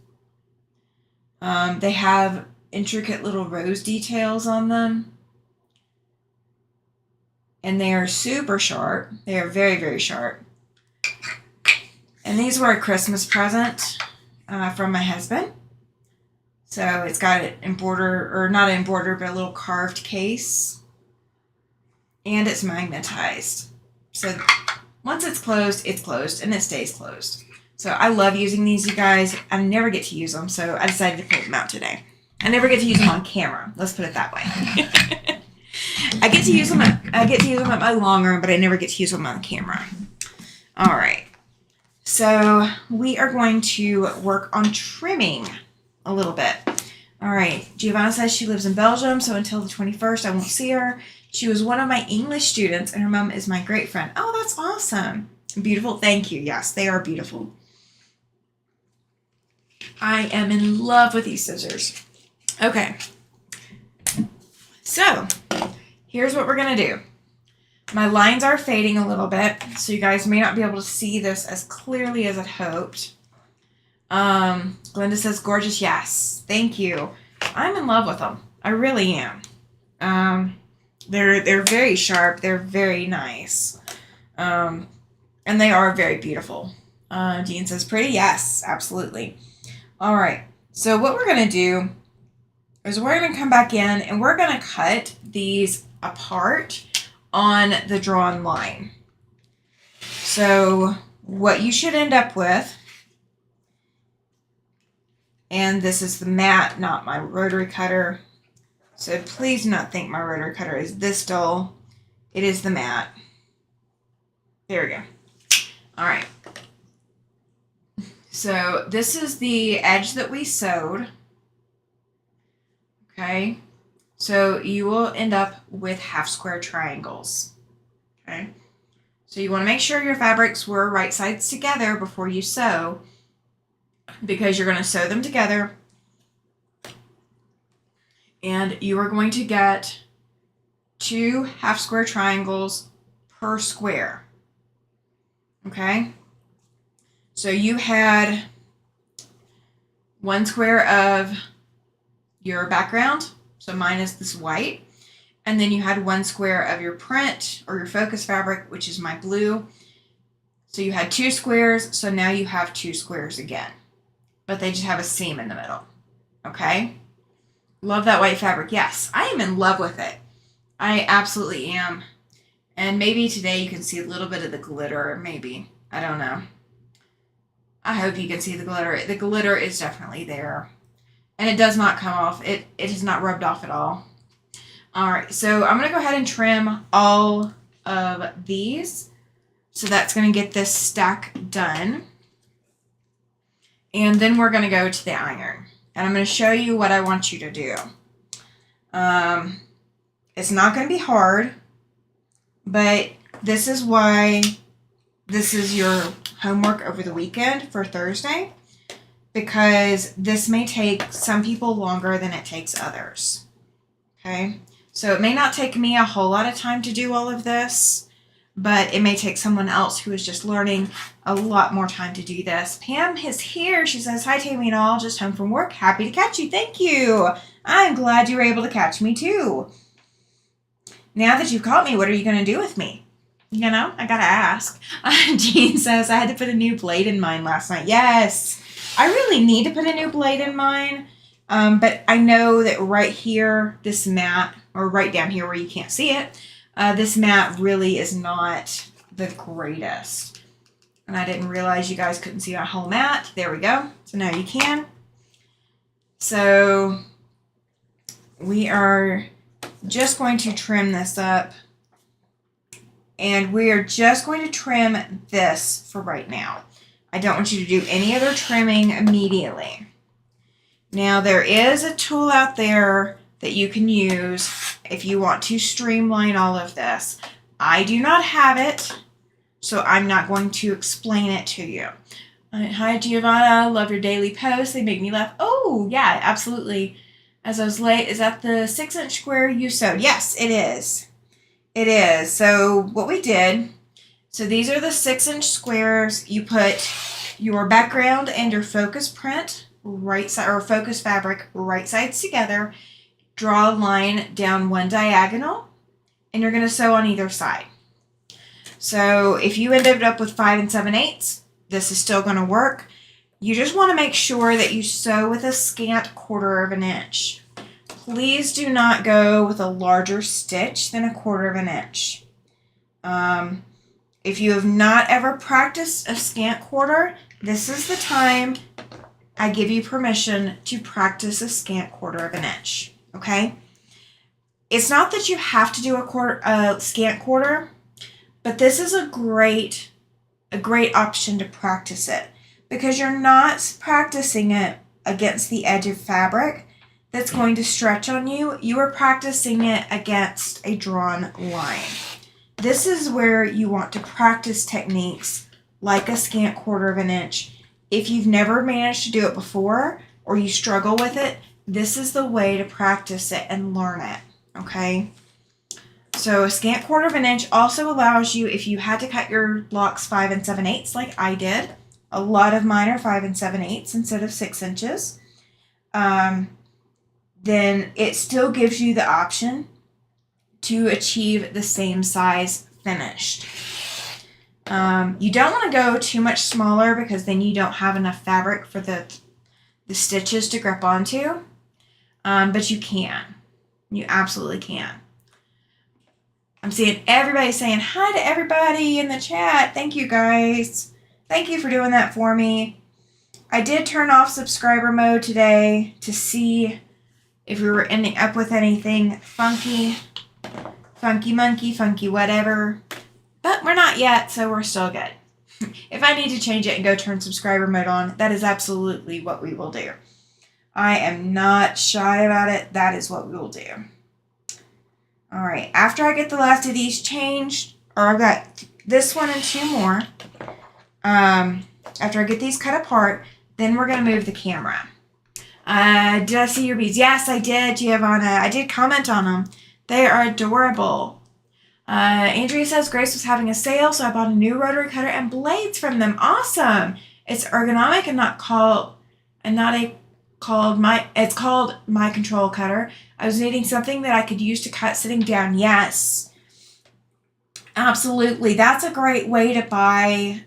They have intricate little rose details on them. And they are super sharp. They are very, very sharp. And these were a Christmas present from my husband. So it's got an embroidered, or not an embroidered, but a little carved case. And it's magnetized. So once it's closed, and it stays closed. So I love using these, you guys. I never get to use them, so I decided to pull them out today. I never get to use them on camera. Let's put it that way. I get to use them at my long arm, but I never get to use them on camera. All right. So we are going to work on trimming a little bit. All right. Giovanna says she lives in Belgium, so until the 21st, I won't see her. She was one of my English students, and her mom is my great friend. Oh, that's awesome. Beautiful. Thank you. Yes, they are beautiful. I am in love with these scissors. Okay. So, here's what we're going to do. My lines are fading a little bit, so you guys may not be able to see this as clearly as I'd hoped. Glenda says, gorgeous. Yes. Thank you. I'm in love with them. I really am. They're very sharp. They're very nice. And they are very beautiful. Jean says, pretty? Yes, absolutely. All right. So what we're going to do is we're going to come back in and we're going to cut these apart on the drawn line. So what you should end up with, and this is the mat, not my rotary cutter. So please do not think my rotary cutter is this dull. It is the mat. There we go. All right. So this is the edge that we sewed. Okay. So you will end up with half square triangles. Okay. So you want to make sure your fabrics were right sides together before you sew, because you're going to sew them together and you are going to get 2 half square triangles per square. Okay? So you had 1 square of your background, so mine is this white, and then you had 1 square of your print or your focus fabric, which is my blue. So you had 2 squares, so now you have 2 squares again, but they just have a seam in the middle. Okay? Love that white fabric. Yes, I am in love with it. I absolutely am. And maybe today you can see a little bit of the glitter, maybe. I don't know. I hope you can see the glitter. The glitter is definitely there. And it does not come off. It is not rubbed off at all. Alright, so I'm going to go ahead and trim all of these. So that's going to get this stack done. And then we're going to go to the iron. And I'm going to show you what I want you to do. It's not going to be hard, but this is why this is your homework over the weekend for Thursday, because this may take some people longer than it takes others. Okay? So it may not take me a whole lot of time to do all of this, but it may take someone else who is just learning a lot more time to do this. Pam is here. She says, "Hi, Tammy and all. Just home from work. Happy to catch you." Thank you. I'm glad you were able to catch me too. Now that you've caught me, what are you going to do with me? You know, I got to ask. Jean says, "I had to put a new blade in mine last night." Yes, I really need to put a new blade in mine. But I know that right here, this mat, or right down here where you can't see it, this mat really is not the greatest. And I didn't realize you guys couldn't see my whole mat. There we go. So now you can. So we are just going to trim this up. And we are just going to trim this for right now. I don't want you to do any other trimming immediately. Now there is a tool out there that you can use if you want to streamline all of this. I do not have it, so I'm not going to explain it to you. Hi Giovanna, love your daily posts. They make me laugh. Oh yeah, absolutely. As I was late, is that the 6-inch square you sewed? Yes, it is. It is. So what we did, so these are the 6-inch squares. You put your background and your focus print right side, or focus fabric right sides together. Draw a line down one diagonal, and you're going to sew on either side. So if you ended up with 5 7/8, this is still going to work. You just want to make sure that you sew with a scant 1/4 of an inch. Please do not go with a larger stitch than a 1/4 of an inch. If you have not ever practiced a scant 1/4, this is the time I give you permission to practice a scant 1/4 of an inch. Okay? It's not that you have to do a scant 1/4, but this is a great option to practice it, because you're not practicing it against the edge of fabric that's going to stretch on you. You are practicing it against a drawn line. This is where you want to practice techniques like a scant 1/4 of an inch. If you've never managed to do it before, or you struggle with it, this is the way to practice it and learn it, okay? So a scant 1/4 of an inch also allows you, if you had to cut your blocks 5 7/8 like I did, a lot of mine are 5 7/8 instead of 6 inches, then it still gives you the option to achieve the same size finished. You don't want to go too much smaller, because then you don't have enough fabric for the stitches to grip onto, but you can. You absolutely can. I'm seeing everybody saying hi to everybody in the chat. Thank you guys. thank you for doing that for me. I did turn off subscriber mode today to see if we were ending up with anything funky monkey, funky whatever. But we're not yet, so we're still good. If I need to change it and go turn subscriber mode on, that is absolutely what we will do. I am not shy about it. That is what we will do. Alright, after I get the last of these changed, or I've got this one and 2 more, after I get these cut apart, then we're going to move the camera. Did I see your beads? Yes, I did, Giovanna. I did comment on them. They are adorable. Andrea says Grace was having a sale, so I bought a new rotary cutter and blades from them. Awesome. It's ergonomic and it's called my control cutter. I was needing something that I could use to cut sitting down. Yes. Absolutely. That's a great way to buy,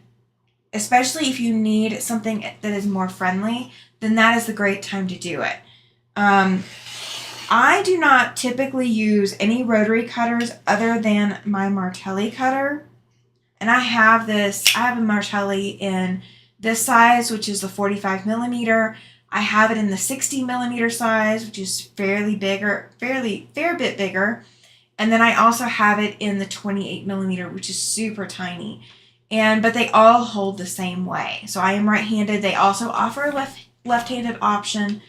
especially if you need something that is more friendly, then that is the great time to do it. I do not typically use any rotary cutters other than my Martelli cutter. And I have a Martelli in this size, which is the 45 millimeter. I have it in the 60 millimeter size, which is fair bit bigger. And then I also have it in the 28 millimeter, which is super tiny. But they all hold the same way. So I am right-handed. They also offer a left-handed option.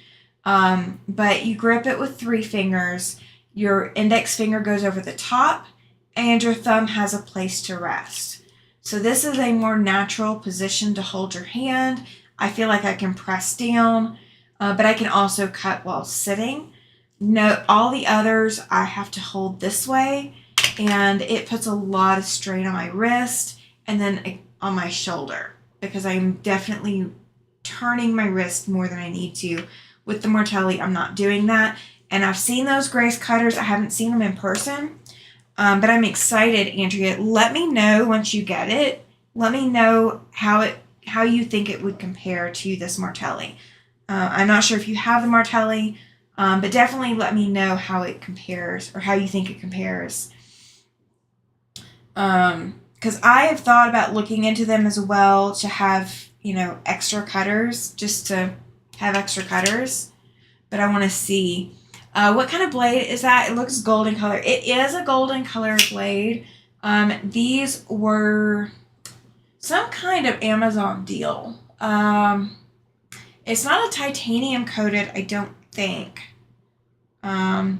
But you grip it with 3 fingers. Your index finger goes over the top and your thumb has a place to rest. So this is a more natural position to hold your hand. I feel like I can press down, but I can also cut while sitting. No, all the others I have to hold this way, and it puts a lot of strain on my wrist and then on my shoulder because I'm definitely turning my wrist more than I need to. With the Martelli, I'm not doing that. And I've seen those Grace cutters. I haven't seen them in person. But I'm excited, Andrea. Let me know once you get it. Let me know how you think it would compare to this Martelli. I'm not sure if you have the Martelli, but definitely let me know how it compares or how you think it compares. Because I have thought about looking into them as well to have, extra cutters, just to have extra cutters, but I want to see what kind of blade is that. It looks golden color. It is a golden color blade. These were some kind of Amazon deal. It's not a titanium coated, I don't think, but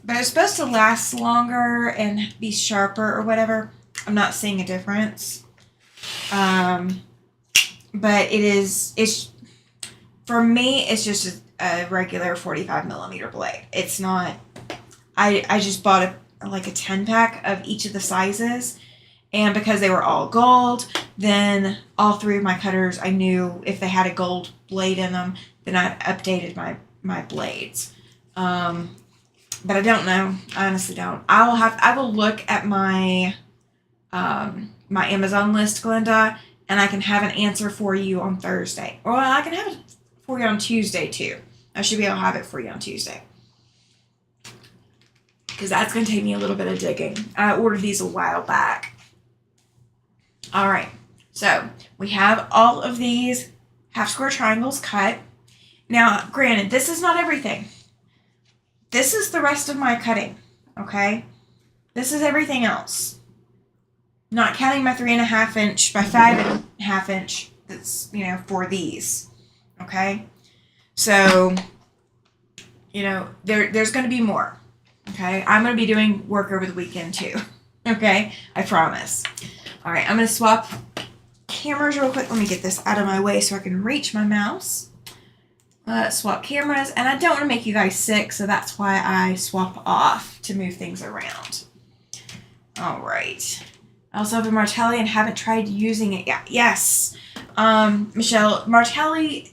it's supposed to last longer and be sharper or whatever. I'm not seeing a difference, but it's for me, it's just a regular 45 millimeter blade. It's not, I just bought a 10-pack of each of the sizes. And because they were all gold, then all 3 of my cutters, I knew if they had a gold blade in them, then I updated my blades. But I don't know. I honestly don't. I will look at my my Amazon list, Glenda, and I can have an answer for you on Thursday. Or I can have it for you on Tuesday, too. I should be able to have it for you on Tuesday. Because that's going to take me a little bit of digging. I ordered these a while back. All right. So, we have all of these half square triangles cut. Now, granted, this is not everything. This is the rest of my cutting. Okay? This is everything else. Not counting my 3.5 inch by 5.5 inch that's, for these. Okay? So, there's going to be more. Okay? I'm going to be doing work over the weekend too. Okay? I promise. All right, I'm going to swap cameras real quick. Let me get this out of my way so I can reach my mouse. Swap cameras. And I don't want to make you guys sick, so that's why I swap off to move things around. All right. I also have a Martelli and haven't tried using it yet. Yes. Michelle, Martelli,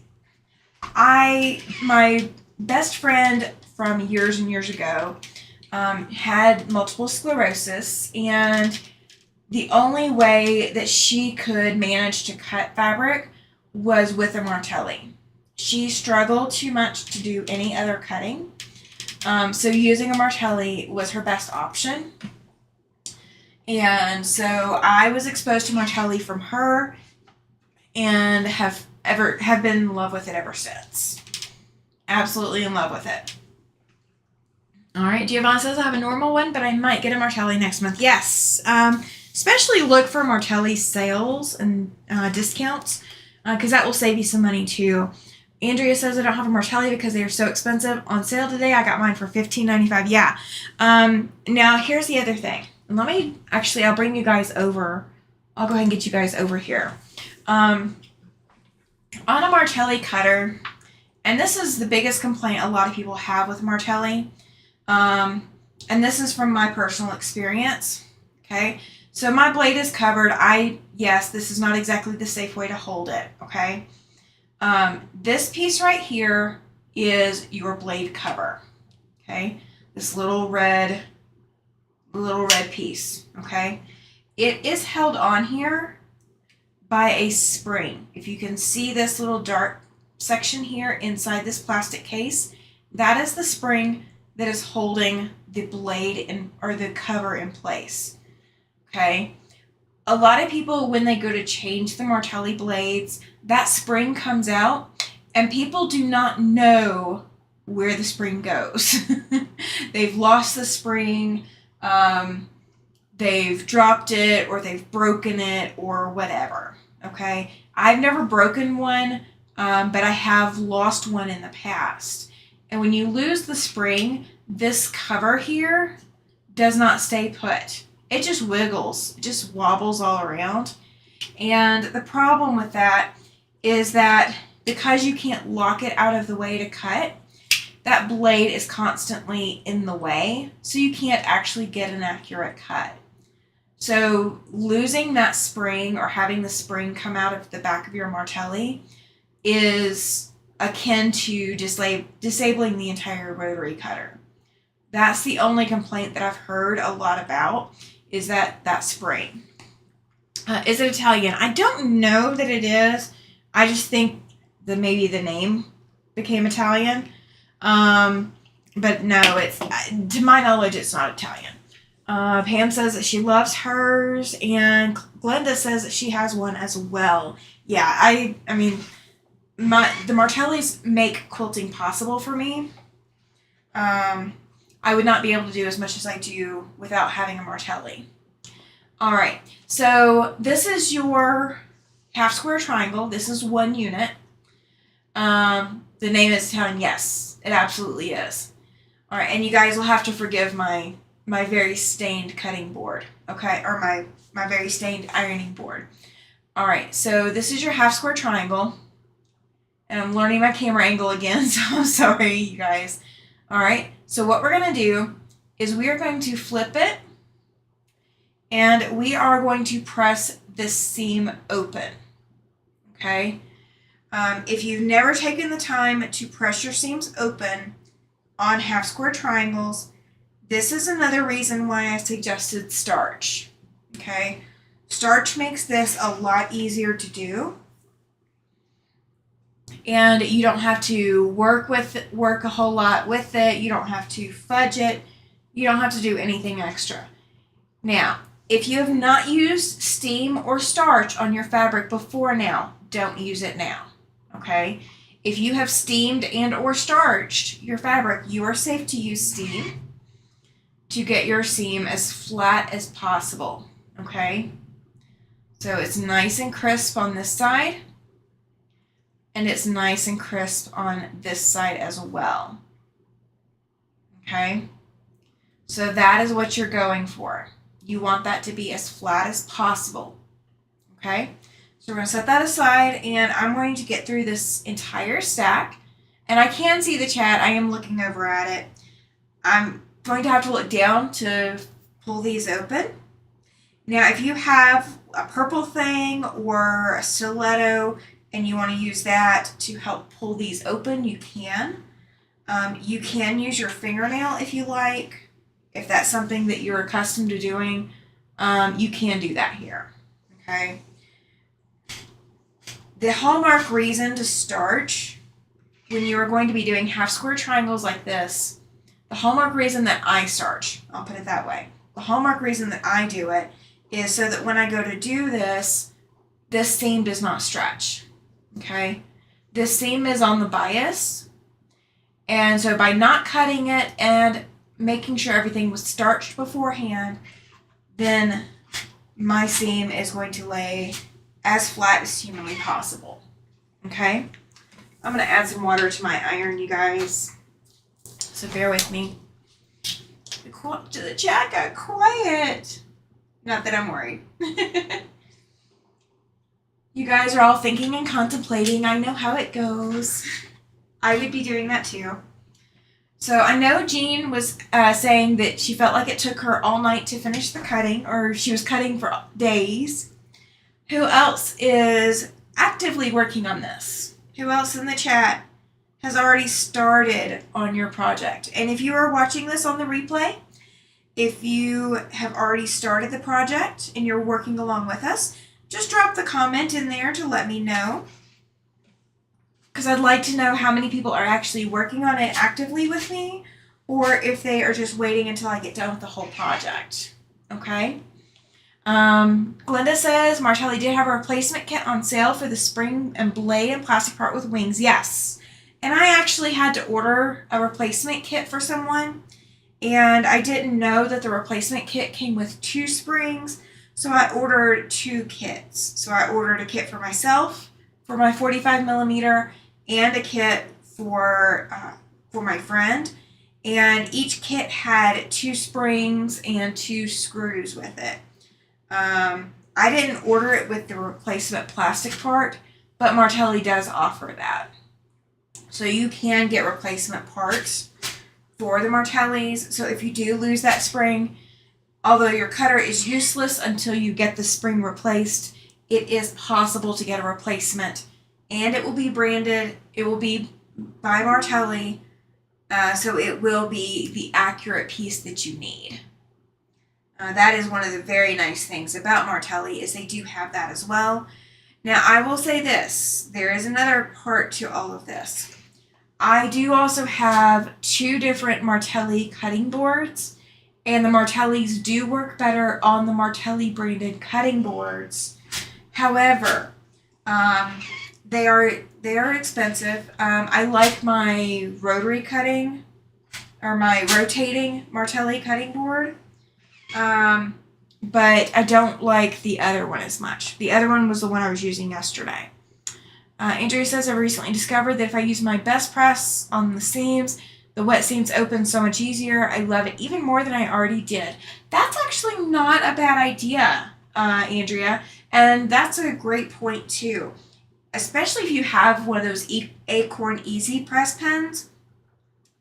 my best friend from years and years ago had multiple sclerosis, and the only way that she could manage to cut fabric was with a Martelli. She struggled too much to do any other cutting, so using a Martelli was her best option. And so I was exposed to Martelli from her, and have been in love with it ever since. Absolutely in love with it. All right, Giovanna says I have a normal one, but I might get a Martelli next month. Yes, especially look for Martelli sales and discounts, because that will save you some money too. Andrea says I don't have a Martelli because they are so expensive. On sale today, I got mine for $15.95. Yeah. Now here's the other thing. I'll bring you guys over. I'll go ahead and get you guys over here. On a Martelli cutter, and this is the biggest complaint a lot of people have with Martelli, and this is from my personal experience. Okay, so my blade is covered. Yes, this is not exactly the safe way to hold it. Okay. This piece right here is your blade cover, okay? This little red piece, okay? It is held on here by a spring. If you can see this little dark section here inside this plastic case, that is the spring that is holding the blade or the cover in place, okay? A lot of people, when they go to change the Martelli blades, that spring comes out and people do not know where the spring goes. They've lost the spring, they've dropped it, or they've broken it, or whatever. Okay? I've never broken one, but I have lost one in the past. And when you lose the spring, this cover here does not stay put. It just wiggles. It just wobbles all around. And the problem with that is that because you can't lock it out of the way to cut, that blade is constantly in the way, so you can't actually get an accurate cut. So losing that spring or having the spring come out of the back of your Martelli is akin to disabling the entire rotary cutter. That's the only complaint that I've heard a lot about, is that spring. Is it Italian? I don't know that it is. I just think that maybe the name became Italian. But no, to my knowledge, it's not Italian. Pam says that she loves hers, and Glenda says that she has one as well. Yeah, I mean, the Martellis make quilting possible for me. I would not be able to do as much as I do without having a Martelli. All right, so this is your half square triangle. This is one unit. The name is Italian. Yes, it absolutely is. All right, and you guys will have to forgive my very stained cutting board, okay, or my very stained ironing board. All right, so this is your half square triangle, and I'm learning my camera angle again, so I'm sorry, you guys. All right, so what we're going to do is we are going to flip it, and we are going to press this seam open, okay? If you've never taken the time to press your seams open on half square triangles, this is another reason why I suggested starch, okay? Starch makes this a lot easier to do, and you don't have to work a whole lot with it. You don't have to fudge it. You don't have to do anything extra. Now, if you have not used steam or starch on your fabric before now, don't use it now, okay? If you have steamed and or starched your fabric, you are safe to use steam to get your seam as flat as possible, okay? So it's nice and crisp on this side, and it's nice and crisp on this side as well, okay? So that is what you're going for. You want that to be as flat as possible, okay? So we're going to set that aside, and I'm going to get through this entire stack, and I can see the chat. I am looking over at it. I'm going to have to look down to pull these open. Now, if you have a purple thing or a stiletto and you want to use that to help pull these open, you can. You can use your fingernail if you like. If that's something that you're accustomed to doing, you can do that here, okay? The hallmark reason to starch when you are going to be doing half square triangles like this, the hallmark reason that I starch, I'll put it that way, the hallmark reason that I do it is so that when I go to do this, this seam does not stretch, okay? This seam is on the bias, and so by not cutting it and making sure everything was starched beforehand, then my seam is going to lay as flat as humanly possible, okay? I'm going to add some water to my iron, you guys, so bear with me. The chat got quiet. Not that I'm worried. You guys are all thinking and contemplating. I know how it goes. I would be doing that too. So I know Jean was saying that she felt like it took her all night to finish the cutting, or she was cutting for days. Who else is actively working on this? Who else in the chat has already started on your project? And if you are watching this on the replay, if you have already started the project and you're working along with us, just drop the comment in there to let me know. Because I'd like to know how many people are actually working on it actively with me, or if they are just waiting until I get done with the whole project. Okay? Glenda says, Martelli did have a replacement kit on sale for the spring and blade and plastic part with wings. Yes. And I actually had to order a replacement kit for someone, and I didn't know that the replacement kit came with 2 springs, so I ordered 2 kits. So I ordered a kit for myself for my 45 millimeter and a kit for my friend, and each kit had 2 springs and 2 screws with it. I didn't order it with the replacement plastic part, but Martelli does offer that. So you can get replacement parts for the Martellis. So if you do lose that spring, although your cutter is useless until you get the spring replaced, it is possible to get a replacement, and it will be branded. It will be by Martelli, so it will be the accurate piece that you need. That is one of the very nice things about Martelli, is they do have that as well. Now, I will say this. There is another part to all of this. I do also have 2 different Martelli cutting boards, and the Martellis do work better on the Martelli branded cutting boards. However, they are expensive. I like my rotary cutting, or my rotating Martelli cutting board, but I don't like the other one as much. The other one was the one I was using yesterday. Andrea says, I recently discovered that if I use my best press on the seams, the wet seams open so much easier. I love it even more than I already did. That's actually not a bad idea, Andrea, and that's a great point too. Especially if you have one of those Acorn Easy Press pens,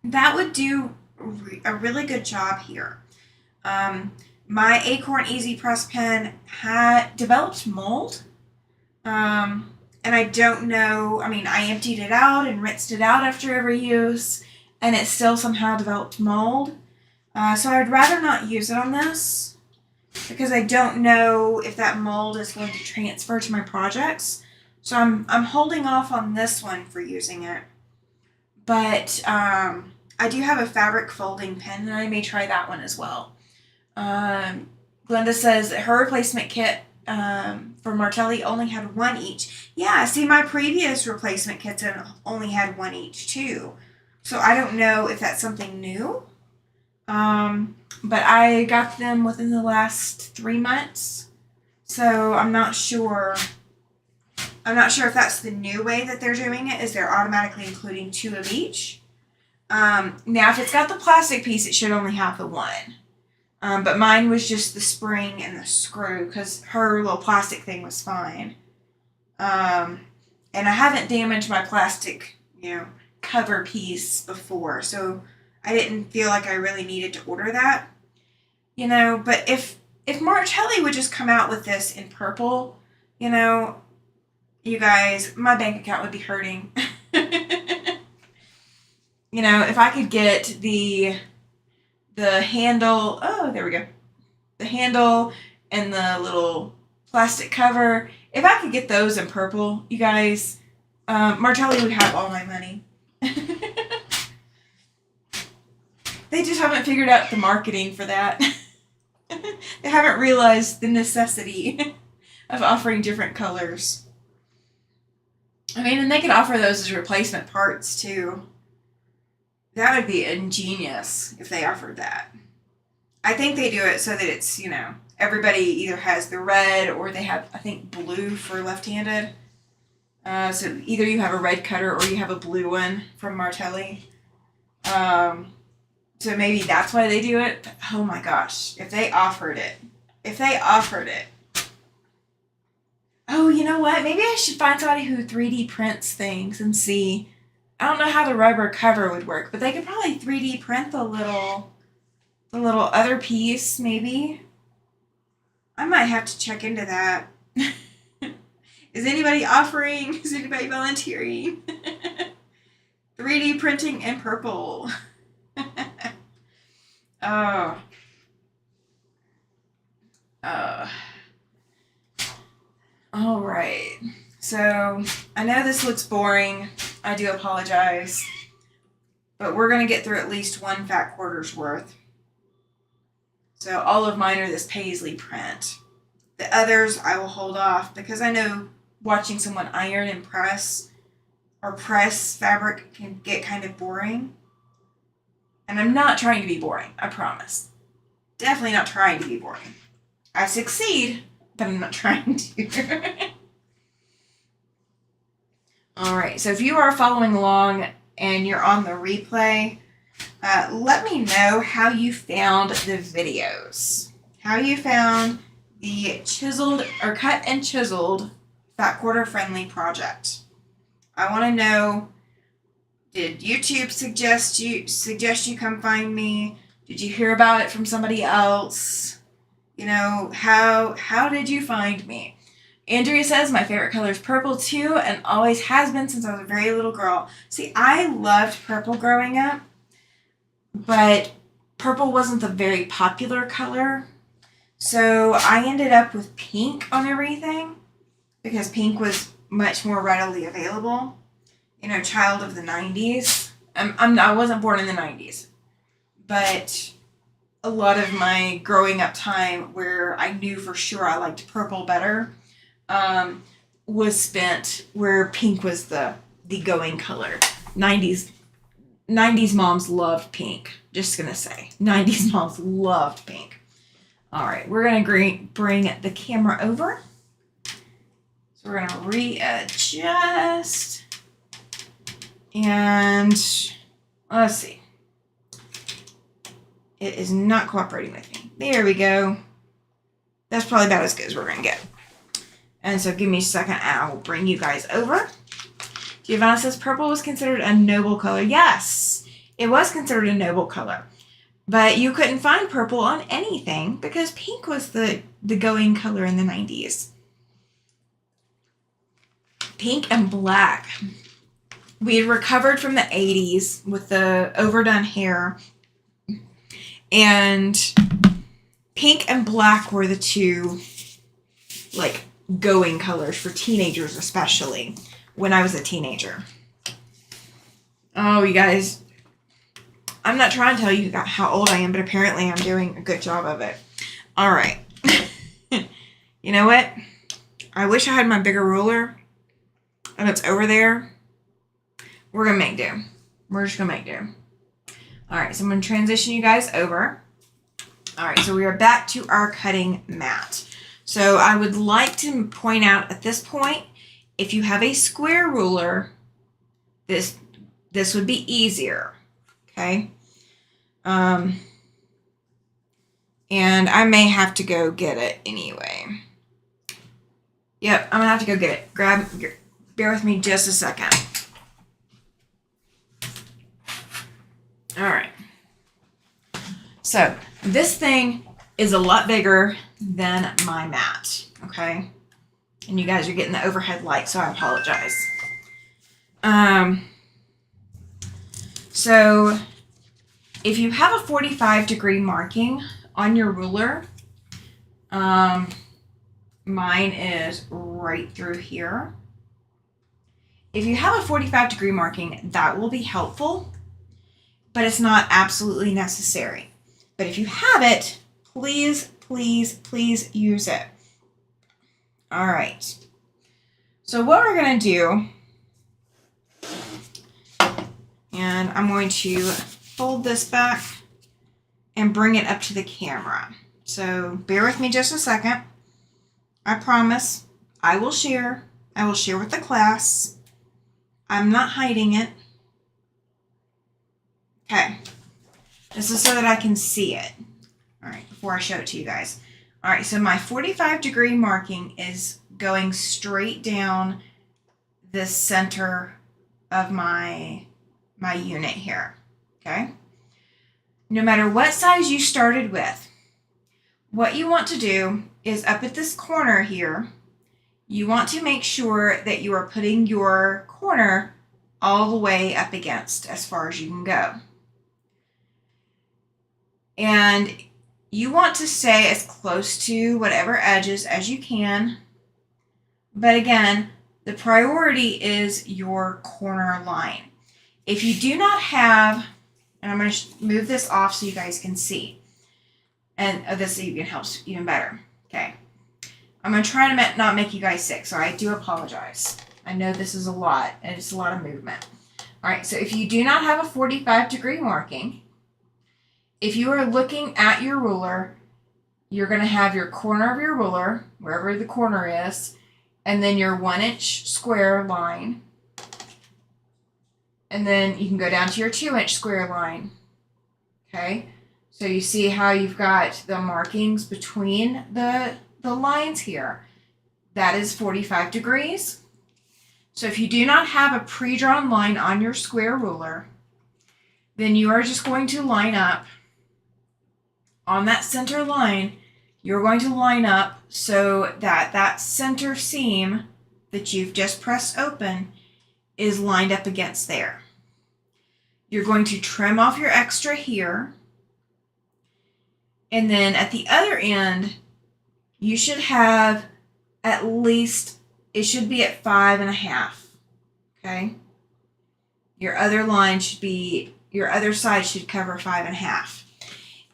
that would do a really good job here. My Acorn Easy Press pen had developed mold, and I don't know, I mean, I emptied it out and rinsed it out after every use, and it still somehow developed mold. So I'd rather not use it on this, because I don't know if that mold is going to transfer to my projects. So I'm holding off on this one for using it. But I do have a fabric folding pen, and I may try that one as well. Glenda says that her replacement kit for Martelli only had 1 each. Yeah, see, my previous replacement kits only had 1 each too. So I don't know if that's something new. But I got them within the last 3 months. So I'm not sure. I'm not sure if that's the new way that they're doing it, is they're automatically including 2 of each. Now, if it's got the plastic piece, it should only have the 1. But mine was just the spring and the screw, because her little plastic thing was fine. And I haven't damaged my plastic, cover piece before, so I didn't feel like I really needed to order that. But if Martelli would just come out with this in purple, you guys, my bank account would be hurting. If I could get the handle, oh, there we go. The handle and the little plastic cover, if I could get those in purple, you guys, Martelli would have all my money. They just haven't figured out the marketing for that. They haven't realized the necessity of offering different colors. I mean, and they could offer those as replacement parts too. That would be ingenious if they offered that. I think they do it so that it's, you know, everybody either has the red or they have, I think, blue for left-handed. So either you have a red cutter or you have a blue one from Martelli. So maybe that's why they do it. But oh my gosh, if they offered it. Oh, you know what? Maybe I should find somebody who 3D prints things and see. I don't know how the rubber cover would work, but they could probably 3D print the little other piece, maybe. I might have to check into that. Is anybody offering? Is anybody volunteering? 3D printing in purple. Oh. All right. So I know this looks boring. I do apologize. But we're going to get through at least one fat quarter's worth. So all of mine are this paisley print. The others I will hold off because I know watching someone iron and press or press fabric can get kind of boring. And I'm not trying to be boring, I promise. Definitely not trying to be boring. I succeed, but I'm not trying to. All right, so if you are following along and you're on the replay, let me know how you found the videos. How you found the chiseled or cut and chiseled fat quarter friendly project. I want to know, did YouTube suggest you come find me? Did you hear about it from somebody else? You know, how did you find me? Andrea says my favorite color is purple too and always has been since I was a very little girl. See, I loved purple growing up, but purple wasn't the very popular color. So I ended up with pink on everything because pink was much more readily available. You know, child of the 90s. I wasn't born in the 90s, but a lot of my growing up time where I knew for sure I liked purple better was spent where pink was the going color. 90s moms loved pink. Just gonna say, 90s moms loved pink. All right, we're gonna bring the camera over. So we're gonna readjust. And let's see. It is not cooperating with me. There we go. That's probably about as good as we're going to get. And so give me a second and I will bring you guys over. Giovanna says purple was considered a noble color. Yes, it was considered a noble color. But you couldn't find purple on anything because pink was the going color in the 90s. Pink and black. We had recovered from the 80s with the overdone hair. And pink and black were the two, like, going colors for teenagers, especially when I was a teenager. Oh, you guys, I'm not trying to tell you how old I am, but apparently I'm doing a good job of it. All right. You know what? I wish I had my bigger ruler, and it's over there. We're going to make do. We're just going to make do. All right, so I'm going to transition you guys over. All right, so we are back to our cutting mat. So I would like to point out at this point, if you have a square ruler, this would be easier, okay? And I may have to go get it anyway. Yep, I'm going to have to go get it. Bear with me just a second. All right. So this thing is a lot bigger than my mat, okay? And you guys are getting the overhead light, so I apologize. So if you have a 45-degree marking on your ruler, mine is right through here. If you have a 45-degree marking, that will be helpful, but it's not absolutely necessary. But if you have it, please, please, please use it. All right. So what we're going to do, and I'm going to fold this back and bring it up to the camera. So bear with me just a second. I promise I will share. I will share with the class. I'm not hiding it. Okay. This is so that I can see it. All right, before I show it to you guys. All right, so my 45-degree marking is going straight down the center of my unit here, okay? No matter what size you started with, what you want to do is up at this corner here, you want to make sure that you are putting your corner all the way up against as far as you can go. And you want to stay as close to whatever edges as you can. But again, the priority is your corner line. If you do not have, and I'm going to move this off so you guys can see. And this even helps even better. Okay. I'm going to try to not make you guys sick, so I do apologize. I know this is a lot, and it's a lot of movement. All right, so if you do not have a 45-degree marking, if you are looking at your ruler, you're going to have your corner of your ruler, wherever the corner is, and then your 1-inch square line. And then you can go down to your 2-inch square line. Okay? So you see how you've got the markings between the lines here. That is 45 degrees. So if you do not have a pre-drawn line on your square ruler, then you are just going to line up on that center line. You're going to line up so that that center seam that you've just pressed open is lined up against there. You're going to trim off your extra here. And then at the other end, you should have at least, it should be at 5.5. Okay? Your other line should be, your other side should cover 5.5.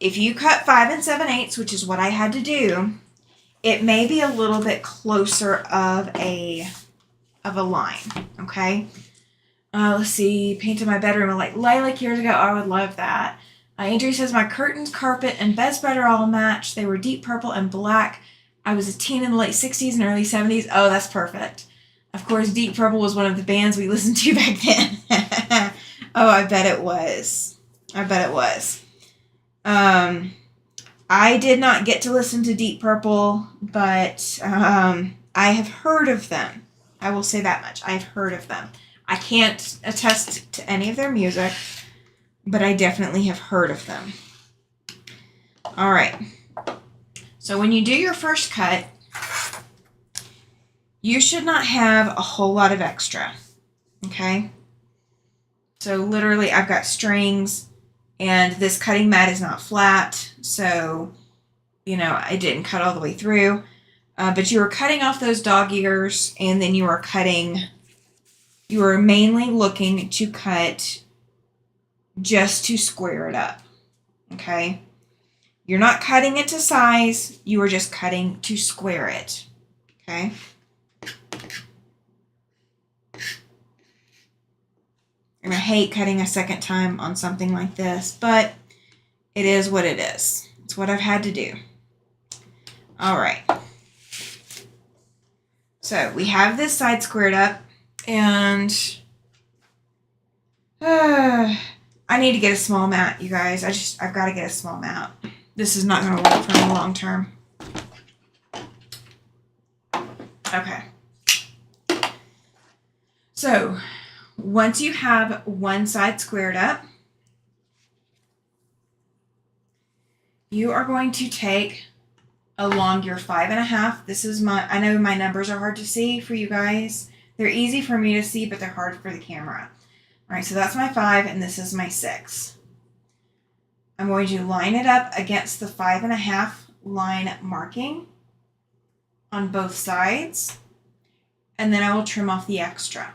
If you cut 5 7/8, which is what I had to do, it may be a little bit closer of a line. Okay? Let's see, painted my bedroom like lilac years ago. I would love that. Andrew says, my curtains, carpet, and bedspread are all matched. They were deep purple and black. I was a teen in the late 60s and early 70s. Oh, that's perfect. Of course, Deep Purple was one of the bands we listened to back then. Oh, I bet it was. I bet it was. I did not get to listen to Deep Purple, but I have heard of them. I will say that much. I've heard of them. I can't attest to any of their music, but I definitely have heard of them. All right. So when you do your first cut, you should not have a whole lot of extra. Okay? So literally I've got strings and this cutting mat is not flat. So, you know, I didn't cut all the way through. But you were cutting off those dog ears and then you were cutting, you were mainly looking to cut just to square it up. Okay? You're not cutting it to size, you are just cutting to square it. Okay? And I hate cutting a second time on something like this, but it is what it is. It's what I've had to do. All right. So we have this side squared up, and I need to get a small mat, you guys. I've got to get a small mat. This is not going to work for me long term. Okay. So once you have one side squared up, you are going to take along your 5.5. This is I know my numbers are hard to see for you guys. They're easy for me to see, but they're hard for the camera. All right, so that's my 5 and this is my 6. I'm going to line it up against the 5.5 line marking on both sides, and then I will trim off the extra.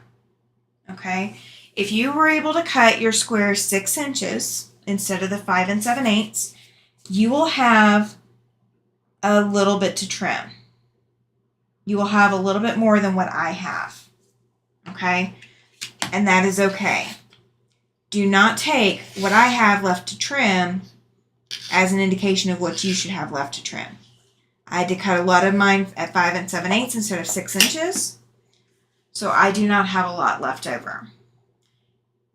Okay, if you were able to cut your square 6 inches instead of the 5 7/8, you will have a little bit to trim. you will have a little bit more than what I have. Okay? And that is okay. Do not take what I have left to trim as an indication of what you should have left to trim. I had to cut a lot of mine at 5 7/8 instead of 6 inches. So I do not have a lot left over.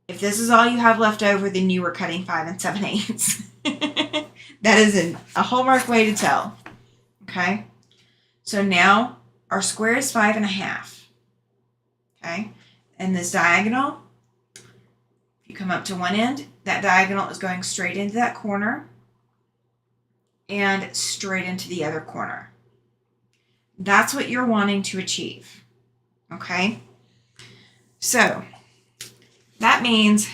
If this is all you have left over, then you were cutting 5 7/8. That is a hallmark way to tell. Okay? So now our square is 5 1/2. Okay? And this diagonal, if you come up to one end, that diagonal is going straight into that corner and straight into the other corner. That's what you're wanting to achieve. Okay? So that means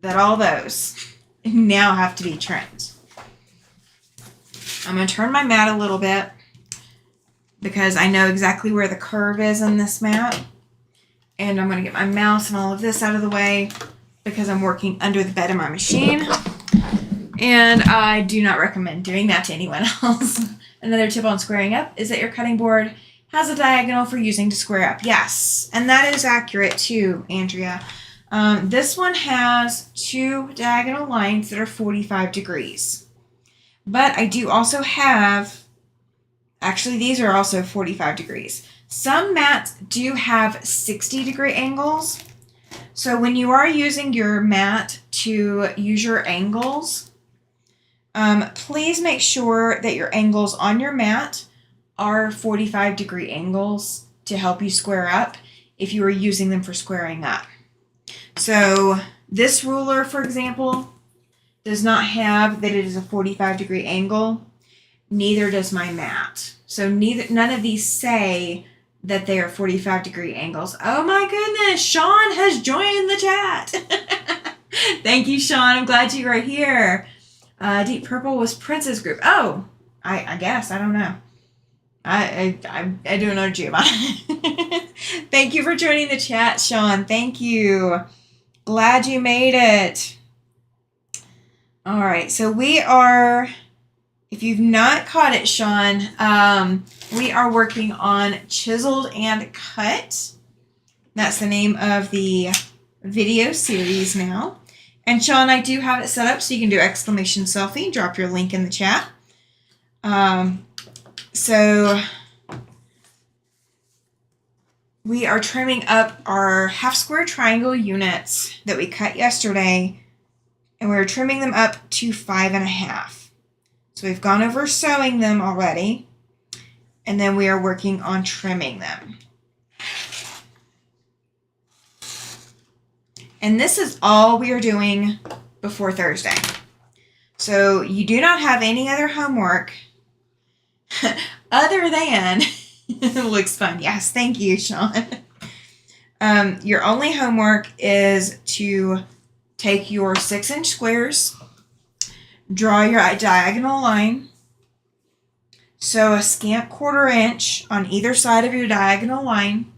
that all those now have to be trimmed. I'm going to turn my mat a little bit because I know exactly where the curve is in this mat. And I'm going to get my mouse and all of this out of the way because I'm working under the bed of my machine. And I do not recommend doing that to anyone else. Another tip on squaring up is that your cutting board has a diagonal for using to square up. Yes, and that is accurate too, Andrea. This one has 2 diagonal lines that are 45 degrees. But I do also have, actually these are also 45 degrees. Some mats do have 60-degree angles. So when you are using your mat to use your angles, please make sure that your angles on your mat are 45-degree angles to help you square up if you are using them for squaring up. So this ruler, for example, does not have that it is a 45-degree angle. Neither does my mat. So none of these say that they are 45-degree angles. Oh my goodness, Sean has joined the chat. Thank you, Sean. I'm glad you are here. Deep Purple was Prince's group. Oh, I guess. I don't know. I don't know, Giovanna. Thank you for joining the chat, Sean. Thank you. Glad you made it. All right, so we are, if you've not caught it, Sean, we are working on Chiseled and Cut. That's the name of the video series now. And Sean, I do have it set up so you can do exclamation selfie. Drop your link in the chat. So we are trimming up our half square triangle units that we cut yesterday, and we're trimming them up to 5 1/2. So we've gone over sewing them already, and then we are working on trimming them. And this is all we are doing before Thursday. So you do not have any other homework other than, it looks fun. Yes, thank you, Sean. Your only homework is to take your 6-inch squares, draw your diagonal line, sew a scant 1/4 inch on either side of your diagonal line,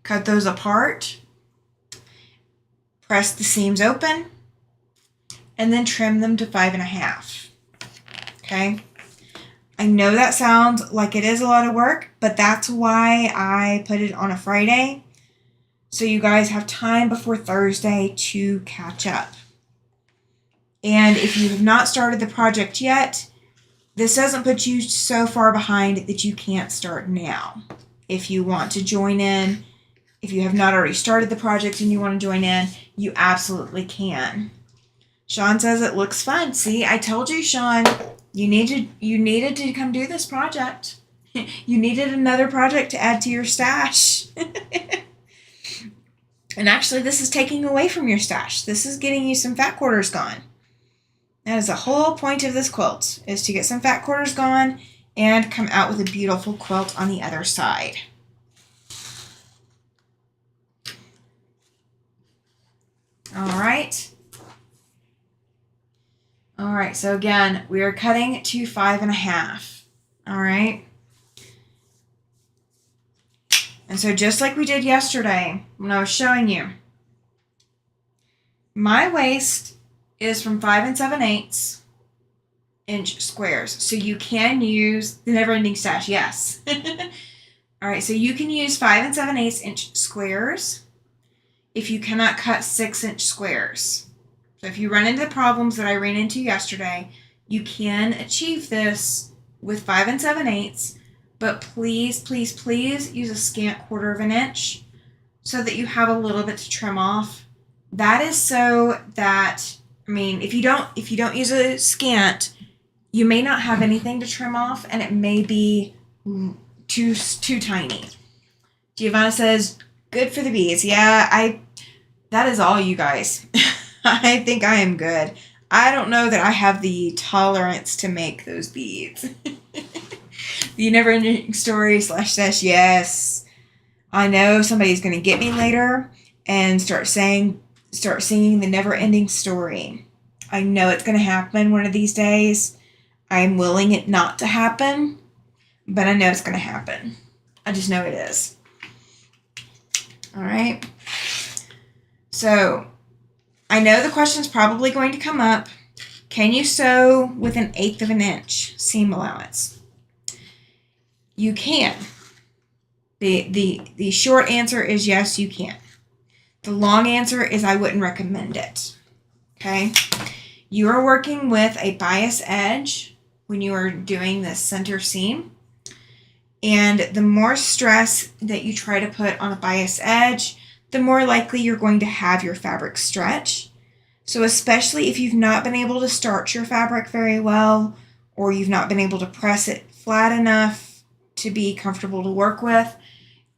cut those apart, press the seams open, and then trim them to 5 1/2. Okay? I know that sounds like it is a lot of work, but that's why I put it on a Friday, so you guys have time before Thursday to catch up. And if you have not started the project yet, this doesn't put you so far behind that you can't start now. If you want to join in, if you have not already started the project and you want to join in, you absolutely can. Sean says it looks fun. See, I told you, Sean, you needed to come do this project. You needed another project to add to your stash. And actually, this is taking away from your stash. This is getting you some fat quarters gone. That is the whole point of this quilt, is to get some fat quarters gone and come out with a beautiful quilt on the other side. All right. All right, so again, we are cutting to 5 1/2. All right. And so just like we did yesterday when I was showing you, my waist is from 5 7/8 inch squares. So you can use the never ending stash, yes. All right, so you can use 5 7/8 inch squares if you cannot cut 6-inch squares. So if you run into the problems that I ran into yesterday, you can achieve this with 5 7/8, but please, please, please use a scant 1/4 inch so that you have a little bit to trim off. That is so that, I mean, if you don't use a scant, you may not have anything to trim off, and it may be too tiny. Giovanna says, good for the beads. Yeah, that is all, you guys. I think I am good. I don't know that I have the tolerance to make those beads. The never ending story // yes. I know somebody's going to get me later and start singing the never ending story. I know it's going to happen one of these days. I'm willing it not to happen, but I know it's going to happen. I just know it is. All right. So I know the question's probably going to come up. Can you sew with 1/8 inch seam allowance? You can. The short answer is yes, you can. The long answer is I wouldn't recommend it. Okay? You are working with a bias edge when you are doing the center seam. And the more stress that you try to put on a bias edge, the more likely you're going to have your fabric stretch. So especially if you've not been able to starch your fabric very well, or you've not been able to press it flat enough to be comfortable to work with,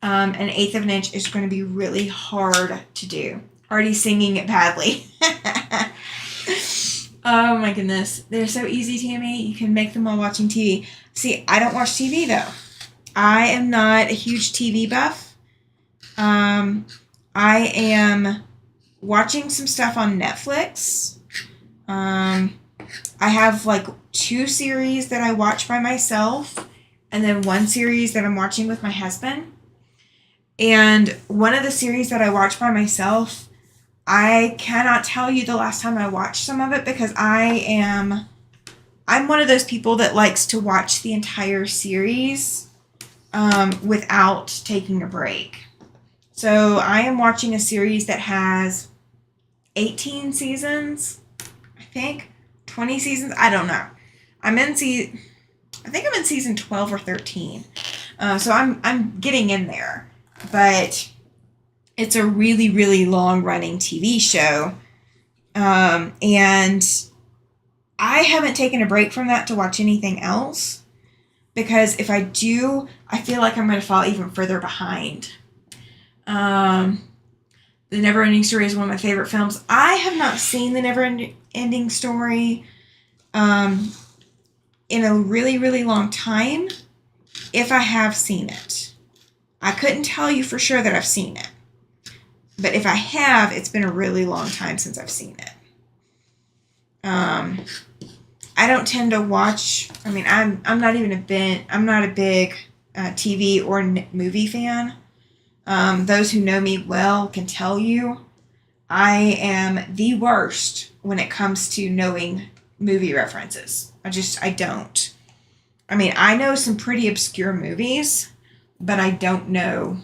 1/8 inch is going to be really hard to do. Already singing it badly. Oh my goodness. They're so easy, Tammy. You can make them while watching TV. See, I don't watch TV though. I am not a huge TV buff. I am watching some stuff on Netflix. I have like 2 series that I watch by myself, and then 1 series that I'm watching with my husband. And one of the series that I watch by myself, I cannot tell you the last time I watched some of it, because I'm one of those people that likes to watch the entire series without taking a break. So I am watching a series that has 18 seasons, I think, 20 seasons, I don't know. I think I'm in season 12 or 13. So I'm getting in there. But it's a really, really long running TV show. And I haven't taken a break from that to watch anything else, because if I do, I feel like I'm going to fall even further behind. The Never Ending Story is one of my favorite films. I have not seen The Never Ending Story in a really, really long time, if I have seen it. I couldn't tell you for sure that I've seen it. But if I have, it's been a really long time since I've seen it. I don't tend to watch, I mean, I'm not a big TV or movie fan. Those who know me well can tell you I am the worst when it comes to knowing movie references. I don't. I mean, I know some pretty obscure movies, but I don't know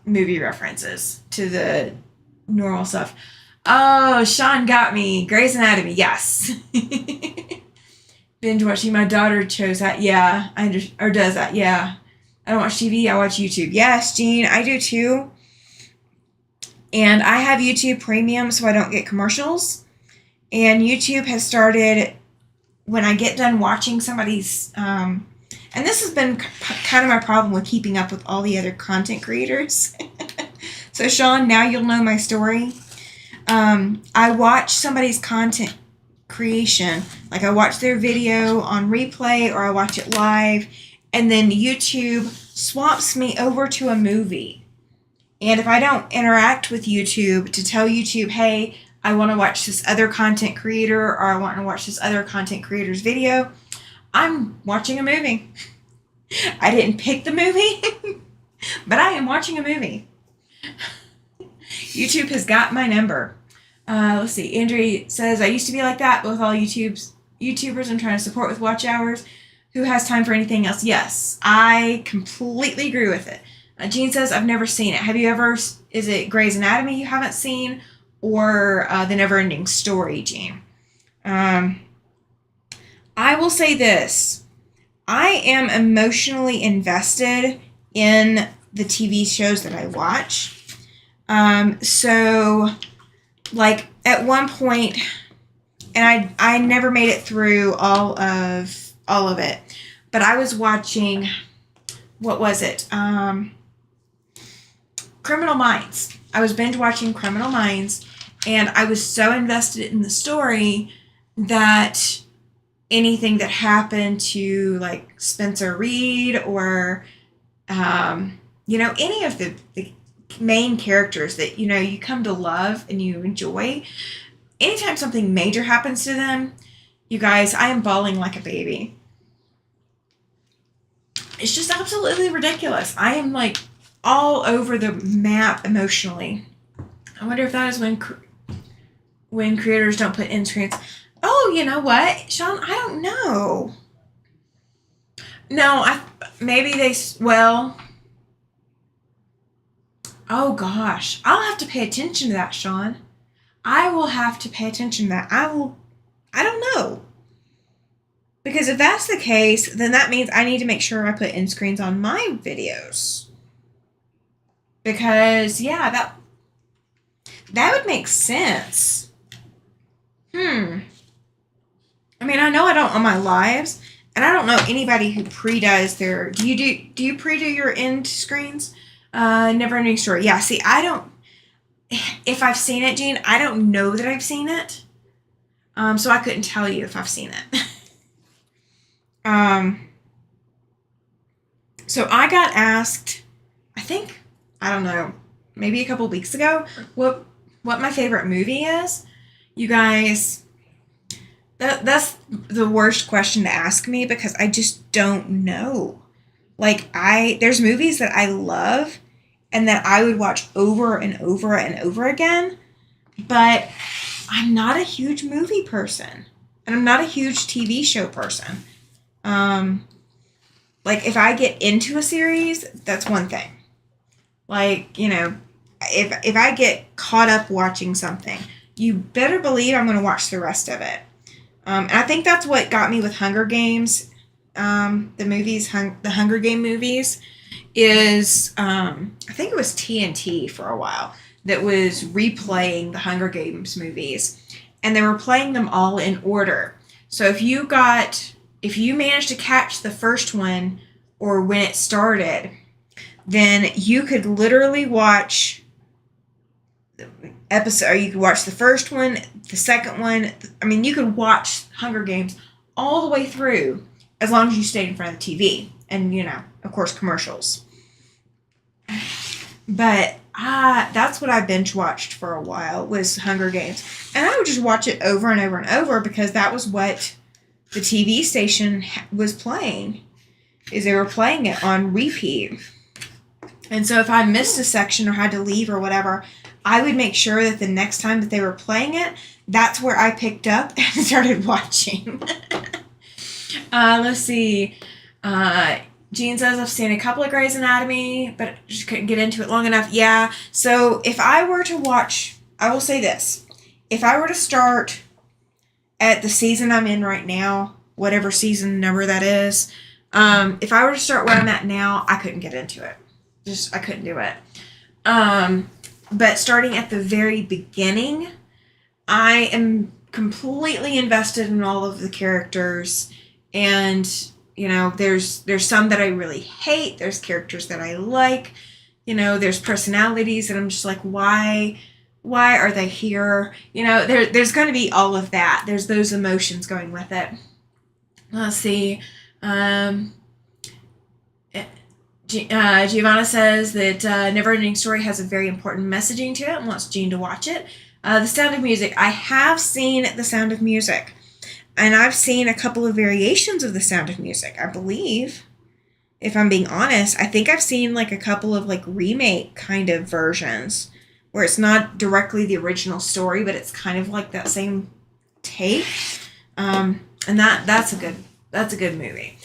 movie references to the normal stuff. Oh, Sean got me. Grey's Anatomy, yes. Binge watching. My daughter chose that. Yeah, or does that. Yeah. I don't watch TV. I watch YouTube. Yes, Jean, I do too. And I have YouTube Premium so I don't get commercials. And YouTube has started, when I get done watching somebody's, and this has been kind of my problem with keeping up with all the other content creators. So Sean, now you'll know my story. I watch somebody's content creation, like I watch their video on replay or I watch it live, and then YouTube swaps me over to a movie. And if I don't interact with YouTube to tell YouTube, hey, I want to watch this other content creator, or I want to watch this other content creator's video, I'm watching a movie. I didn't pick the movie, but I am watching a movie. YouTube has got my number. Let's see. Andrea says, I used to be like that, but with all YouTube's YouTubers I'm trying to support with watch hours. Who has time for anything else? Yes, I completely agree with it. Jean says, I've never seen it. Have you ever, is it Grey's Anatomy you haven't seen? Or The Neverending Story, Jean? I will say this. I am emotionally invested in the TV shows that I watch. So, like, at one point, and I never made it through all of it, but I was watching, what was it? Criminal Minds. I was binge watching Criminal Minds, and I was so invested in the story that anything that happened to, like, Spencer Reed or, any of the main characters that, you come to love and you enjoy, anytime something major happens to them, you guys, I am bawling like a baby. It's just absolutely ridiculous. I am, like, all over the map emotionally. I wonder if that is when creators don't put end screens. Oh, you know what, Sean? I don't know. No, maybe they, well, oh gosh. I'll have to pay attention to that, Sean. I will have to pay attention to that. I don't know. Because if that's the case, then that means I need to make sure I put end screens on my videos. Because, yeah, that would make sense. I mean, I know I don't on my lives, and I don't know anybody who pre-does their... Do you pre-do your end screens? Neverending Story. Yeah, see, I don't... If I've seen it, Jean, I don't know that I've seen it. So I couldn't tell you if I've seen it. So I got asked, I don't know, maybe a couple weeks ago, what my favorite movie is. You guys, that's the worst question to ask me because I just don't know. Like, there's movies that I love and that I would watch over and over and over again, but I'm not a huge movie person and I'm not a huge TV show person. Like, if I get into a series, that's one thing. Like, if I get caught up watching something, you better believe I'm going to watch the rest of it. And I think that's what got me with Hunger Games, the movies, the Hunger Game movies, is, I think it was TNT for a while that was replaying the Hunger Games movies. And they were playing them all in order. So if you managed to catch the first one or when it started, then you could literally watch the episode, or you could watch the first one, the second one. I mean, you could watch Hunger Games all the way through as long as you stayed in front of the TV and, of course, commercials. But that's what I binge watched for a while was Hunger Games. And I would just watch it over and over and over because that was what the TV station was playing, is they were playing it on repeat. And so if I missed a section or had to leave or whatever, I would make sure that the next time that they were playing it, that's where I picked up and started watching. Let's see. Jean says, I've seen a couple of Grey's Anatomy, but just couldn't get into it long enough. Yeah, so if I were to watch, I will say this. If I were to start at the season I'm in right now, whatever season number that is, if I were to start where I'm at now, I couldn't get into it. I couldn't do it. But starting at the very beginning, I am completely invested in all of the characters. And, there's some that I really hate. There's characters that I like. There's personalities that I'm just like, why are they here? There's going to be all of that. There's those emotions going with it. Let's see. Giovanna says that Neverending Story has a very important messaging to it and wants Jean to watch it. The Sound of Music. I have seen The Sound of Music. And I've seen a couple of variations of The Sound of Music, I believe. If I'm being honest, I think I've seen like a couple of like remake kind of versions where it's not directly the original story, but it's kind of like that same take. And that's a good movie.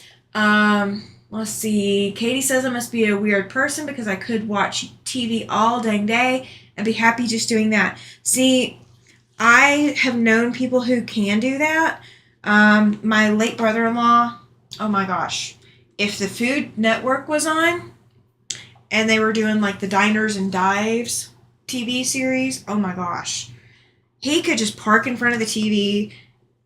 Let's see. Katie says I must be a weird person because I could watch TV all dang day and be happy just doing that. See, I have known people who can do that. My late brother-in-law, oh my gosh, if the Food Network was on and they were doing like the Diners and Dives TV series, oh my gosh, he could just park in front of the TV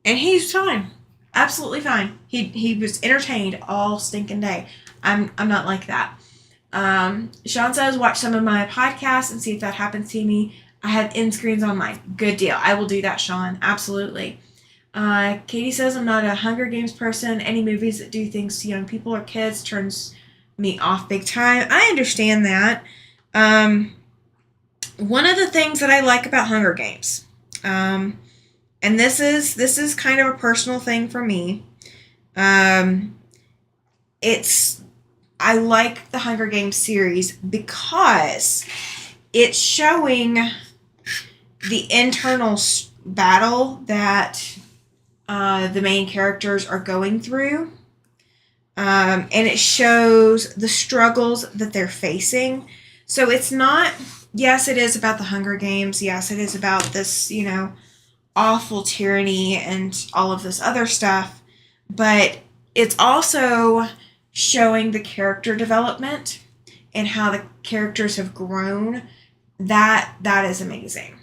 and he's fine. Absolutely fine. He was entertained all stinking day. I'm not like that. Sean says, watch some of my podcasts and see if that happens to me. I have end screens on mine. Good deal. I will do that, Sean. Absolutely. Katie says, I'm not a Hunger Games person. Any movies that do things to young people or kids turns me off big time. I understand that. One of the things that I like about Hunger Games, and this is kind of a personal thing for me. I like the Hunger Games series because it's showing the internal battle that the main characters are going through. And it shows the struggles that they're facing. So it's not, yes, it is about the Hunger Games. Yes, it is about this, awful tyranny and all of this other stuff. But it's also showing the character development and how the characters have grown. That is amazing.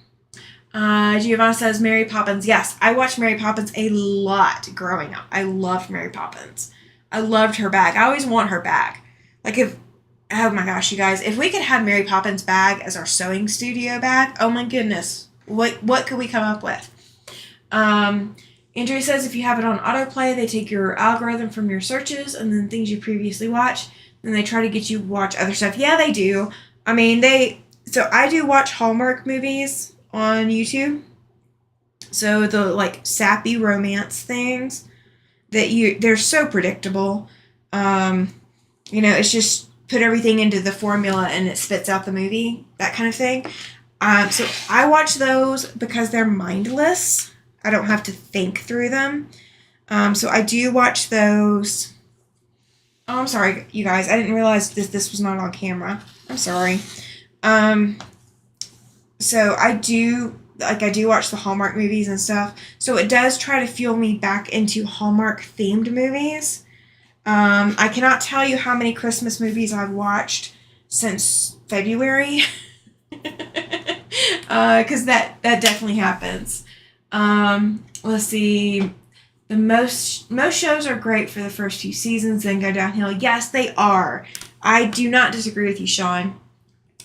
Giovanna says, Mary Poppins. Yes, I watched Mary Poppins a lot growing up. I loved Mary Poppins. I loved her bag. I always want her bag. Oh my gosh, you guys, if we could have Mary Poppins' bag as our sewing studio bag, oh my goodness, what could we come up with? Andrea says, if you have it on autoplay, they take your algorithm from your searches and then things you previously watched, and they try to get you to watch other stuff. Yeah, they do. I mean, so I do watch Hallmark movies on YouTube. So the sappy romance things they're so predictable. It's just put everything into the formula and it spits out the movie, that kind of thing. So I watch those because they're mindless. I don't have to think through them. So I do watch those. Oh, I'm sorry, you guys. I didn't realize this was not on camera. I'm sorry. So I do watch the Hallmark movies and stuff. So it does try to fuel me back into Hallmark themed movies. I cannot tell you how many Christmas movies I've watched since February. Because that definitely happens. Let's see. The most shows are great for the first few seasons, then go downhill. Yes, they are. I do not disagree with you, Sean.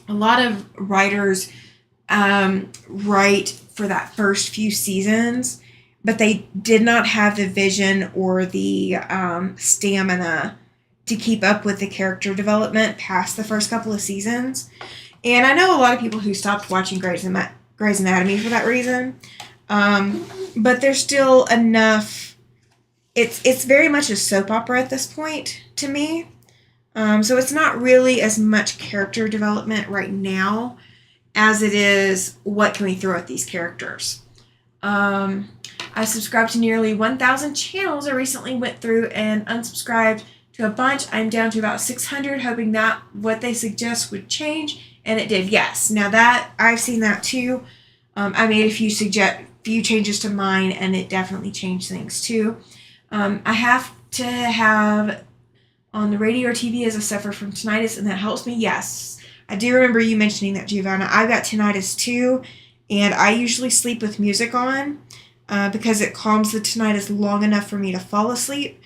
A lot of writers write for that first few seasons, but they did not have the vision or the stamina to keep up with the character development past the first couple of seasons. And I know a lot of people who stopped watching Grey's Anatomy for that reason. But there's still enough. It's very much a soap opera at this point to me. So it's not really as much character development right now as it is what can we throw at these characters. I subscribed to nearly 1,000 channels. I recently went through and unsubscribed to a bunch. I'm down to about 600, hoping that what they suggest would change, and it did. Yes. Now that I've seen that too. I made a few changes to mine, and it definitely changed things too. I have to have on the radio or TV as I suffer from tinnitus, and that helps me. Yes, I do remember you mentioning that, Giovanna. I've got tinnitus too, and I usually sleep with music on because it calms the tinnitus long enough for me to fall asleep,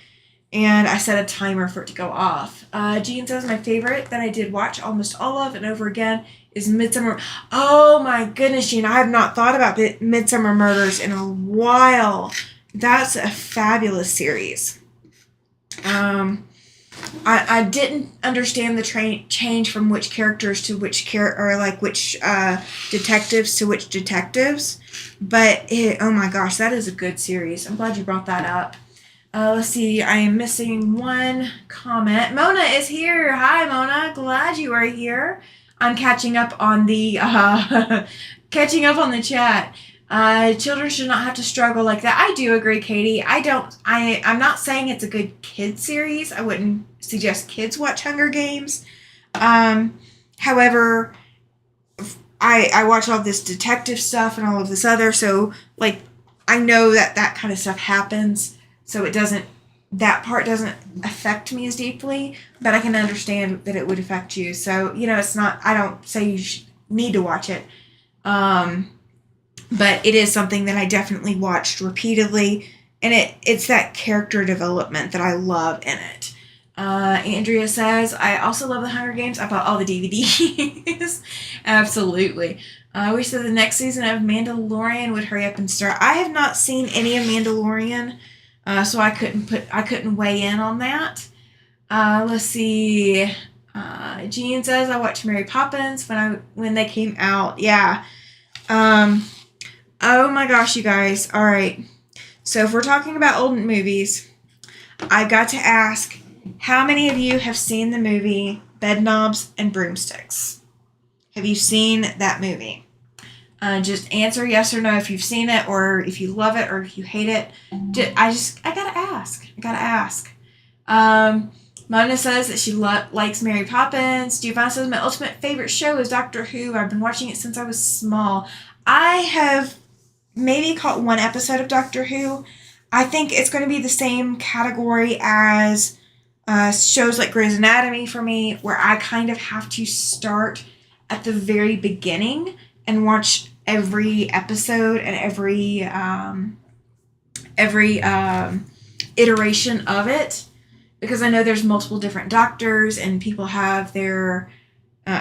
and I set a timer for it to go off. Jean says my favorite that I did watch almost all of and over again is Midsummer. Oh my goodness, Jean, I have not thought about Midsummer Murders in a while. That's a fabulous series. I didn't understand the change from which characters to which detectives to which detectives, but oh my gosh, that is a good series. I'm glad you brought that up. Let's see, I am missing one comment. Mona is here. Hi, Mona. Glad you are here. I'm catching up on the chat. Children should not have to struggle like that. I do agree, Katie. I'm not saying it's a good kid series. I wouldn't suggest kids watch Hunger Games. However, I watch all this detective stuff and all of this other, so like I know that kind of stuff happens, so that part doesn't affect me as deeply, but I can understand that it would affect you. So, it's not, I don't say you need to watch it. But it is something that I definitely watched repeatedly, and it's that character development that I love in it. Andrea says, I also love the Hunger Games. I bought all the DVDs. Absolutely. I wish that the next season of Mandalorian would hurry up and start. I have not seen any of Mandalorian, so I couldn't weigh in on that. Let's see. Jean says, I watched Mary Poppins when they came out. Yeah. Oh my gosh, you guys. All right. So if we're talking about old movies, I got to ask, how many of you have seen the movie Bedknobs and Broomsticks? Have you seen that movie? Just answer yes or no if you've seen it, or if you love it, or if you hate it. I gotta ask. Mona says that she likes Mary Poppins. Giovanna says, my ultimate favorite show is Doctor Who. I've been watching it since I was small. I have maybe caught one episode of Doctor Who. I think it's going to be the same category as shows like Grey's Anatomy for me, where I kind of have to start at the very beginning and watch every episode and every iteration of it, because I know there's multiple different doctors and people have their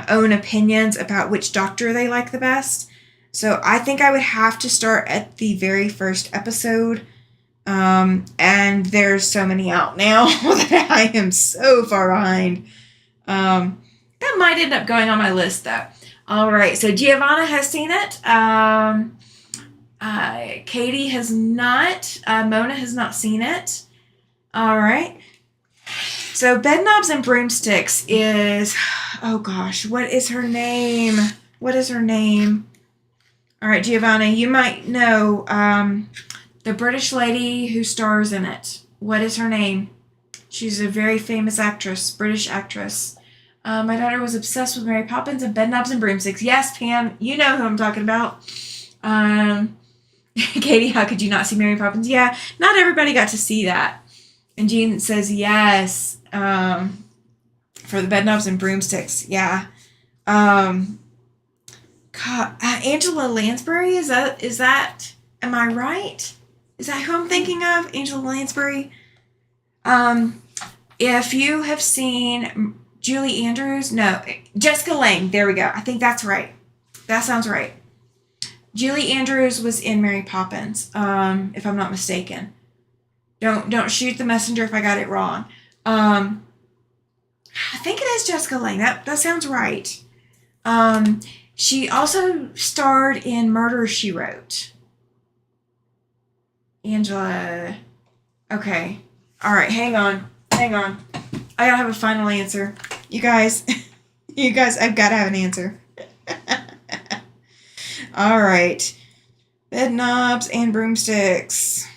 own opinions about which doctor they like the best. So I think I would have to start at the very first episode. And there's so many out now that I am so far behind. That might end up going on my list though. All right, so Giovanna has seen it. Katie has not. Mona has not seen it. All right. So Bedknobs and Broomsticks is, oh gosh, what is her name? All right, Giovanna, you might know the British lady who stars in it. What is her name? She's a very famous actress, British actress. My daughter was obsessed with Mary Poppins and Bedknobs and Broomsticks. Yes, Pam, you know who I'm talking about. Katie, how could you not see Mary Poppins? Yeah, not everybody got to see that. And Jean says yes, for the Bedknobs and Broomsticks. Yeah. Angela Lansbury, is that, am I right? Is that who I'm thinking of? Angela Lansbury? If you have seen Julie Andrews, no, Jessica Lange, there we go. I think that's right. That sounds right. Julie Andrews was in Mary Poppins, if I'm not mistaken. Don't shoot the messenger if I got it wrong. I think it is Jessica Lange. That sounds right. She also starred in Murder, She Wrote. Angela. Okay. All right. Hang on. I gotta have a final answer. You guys, I've got to have an answer. All right. Bedknobs and Broomsticks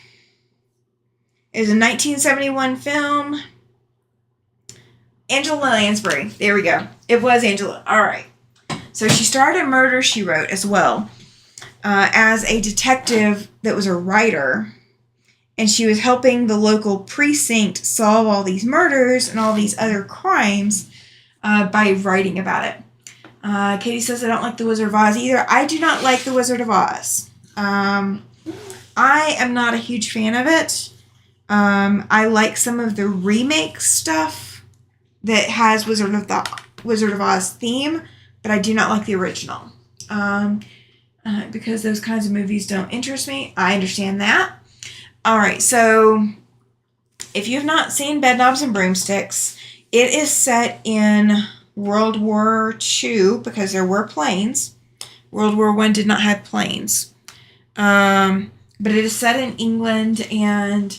is a 1971 film. Angela Lansbury. There we go. It was Angela. All right. So she starred in Murder, She Wrote as well, as a detective that was a writer. And she was helping the local precinct solve all these murders and all these other crimes by writing about it. Katie says, I don't like The Wizard of Oz either. I do not like The Wizard of Oz. I am not a huge fan of it. I like some of the remake stuff that has Wizard of Oz theme, but I do not like the original. Because those kinds of movies don't interest me. I understand that. All right, so if you have not seen Bedknobs and Broomsticks, it is set in World War II because there were planes. World War I did not have planes. But it is set in England, and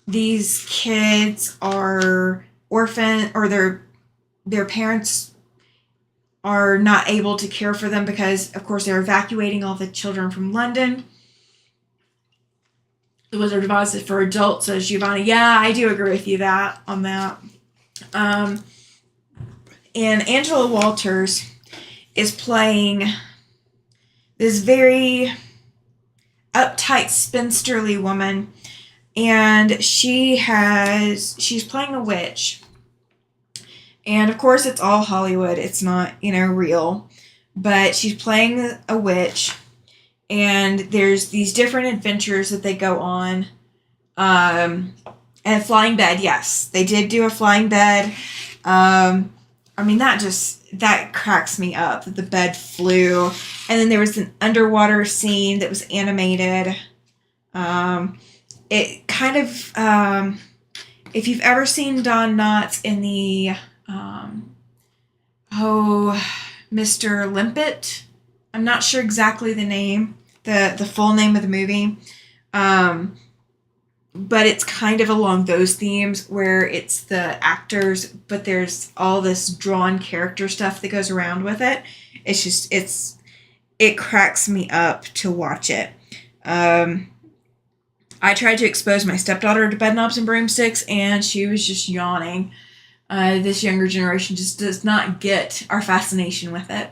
these kids are orphan, or their parents are not able to care for them because, of course, they're evacuating all the children from London. The Wizard of Oz is for adults, says Giovanni. Yeah, I do agree with you on that. And Angela Walters is playing this very uptight, spinsterly woman, and she's playing a witch. And of course, it's all Hollywood. It's not, real. But she's playing a witch, and there's these different adventures that they go on. And a flying bed, yes. They did do a flying bed. That cracks me up, that the bed flew. And then there was an underwater scene that was animated. It kind of, if you've ever seen Don Knotts in the, Mr. Limpet, I'm not sure exactly the name, the full name of the movie, but it's kind of along those themes where it's the actors, but there's all this drawn character stuff that goes around with it. It cracks me up to watch it. I tried to expose my stepdaughter to bedknobs and broomsticks, and she was just yawning. This younger generation just does not get our fascination with it.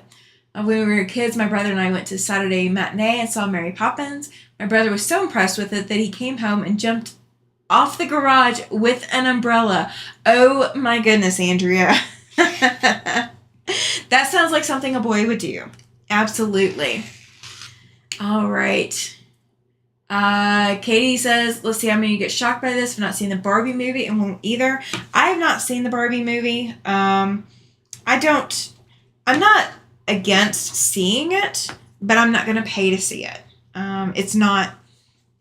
When we were kids, my brother and I went to Saturday matinee and saw Mary Poppins. My brother was so impressed with it that he came home and jumped off the garage with an umbrella. Oh my goodness, Andrea. That sounds like something a boy would do. Absolutely. All right. Katie says, let's see how many get shocked by this. I've not seen the Barbie movie and won't either. I have not seen the Barbie movie. I'm not against seeing it, but I'm not going to pay to see it. It's not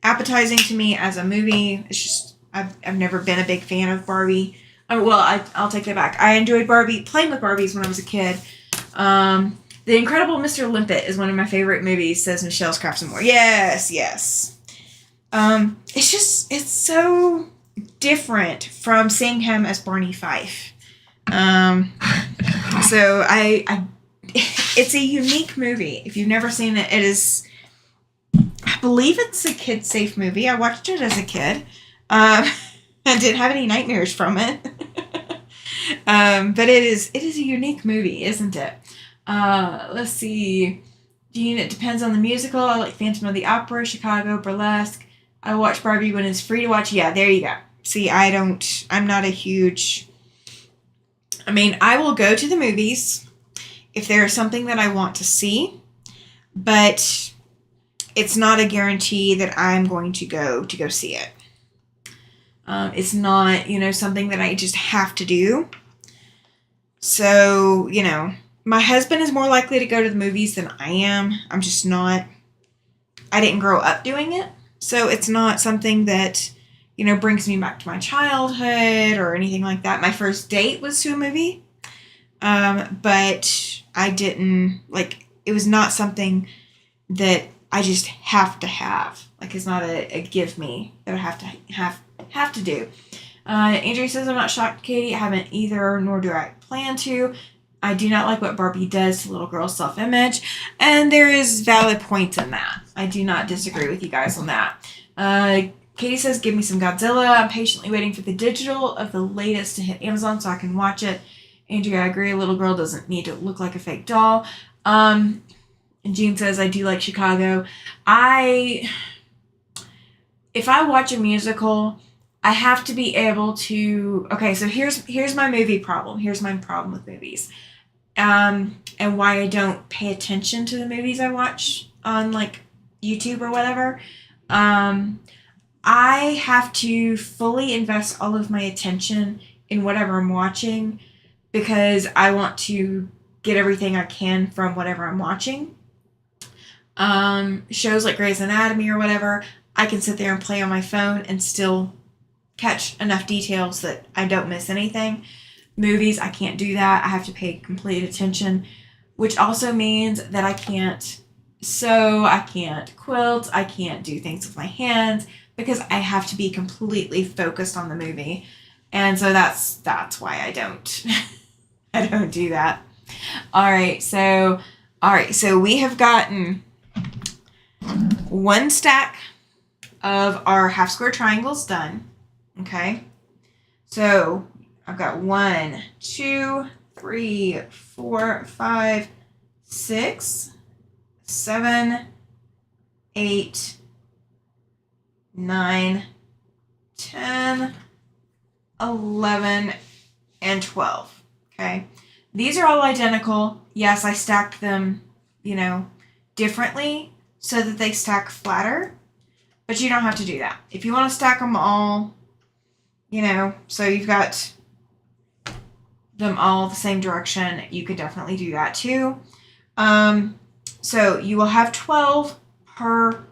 appetizing to me as a movie. It's just, I've never been a big fan of Barbie. I'll take that back. I enjoyed playing with Barbies when I was a kid. The Incredible Mr. Limpet is one of my favorite movies, says Michelle Crafts and More. Yes. It's so different from seeing him as Barney Fife. It's a unique movie. If you've never seen it, I believe it's a kid-safe movie. I watched it as a kid. I didn't have any nightmares from it. But it is a unique movie, isn't it? Let's see. Jean, it depends on the musical. I like Phantom of the Opera, Chicago, Burlesque. I watch Barbie when it's free to watch. Yeah, there you go. See, I'm not a huge... I will go to the movies if there's something that I want to see, but it's not a guarantee that I'm going to go see it. It's not, something that I just have to do. So, my husband is more likely to go to the movies than I am. I'm just not, I didn't grow up doing it. So it's not something that, brings me back to my childhood or anything like that. My first date was to a movie. But I didn't, it was not something that I just have to have. It's not a give me that I have to do. Andrea says, I'm not shocked, Katie. I haven't either, nor do I plan to. I do not like what Barbie does to little girls' self-image, and there is valid points in that. I do not disagree with you guys on that. Katie says, give me some Godzilla. I'm patiently waiting for the digital of the latest to hit Amazon so I can watch it. Andrea, I agree. A little girl doesn't need to look like a fake doll. And Jean says, I do like Chicago. If I watch a musical, I have to be able to... Okay, so here's my movie problem. Here's my problem with movies. And why I don't pay attention to the movies I watch on, YouTube or whatever. I have to fully invest all of my attention in whatever I'm watching because I want to get everything I can from whatever I'm watching. Shows like Grey's Anatomy or whatever, I can sit there and play on my phone and still catch enough details that I don't miss anything. Movies, I can't do that. I have to pay complete attention, which also means that I can't sew, I can't quilt, I can't do things with my hands because I have to be completely focused on the movie. And so that's why I don't I don't do that. All right, so we have gotten one stack of our half square triangles done. Okay, so I've got 1, 2, 3, 4, 5, 6, 7, 8, 9, 10, 11, and 12. Okay, these are all identical. Yes, I stacked them, differently so that they stack flatter, but you don't have to do that. If you want to stack them all, so you've got them all the same direction, you could definitely do that too. So you will have 12 per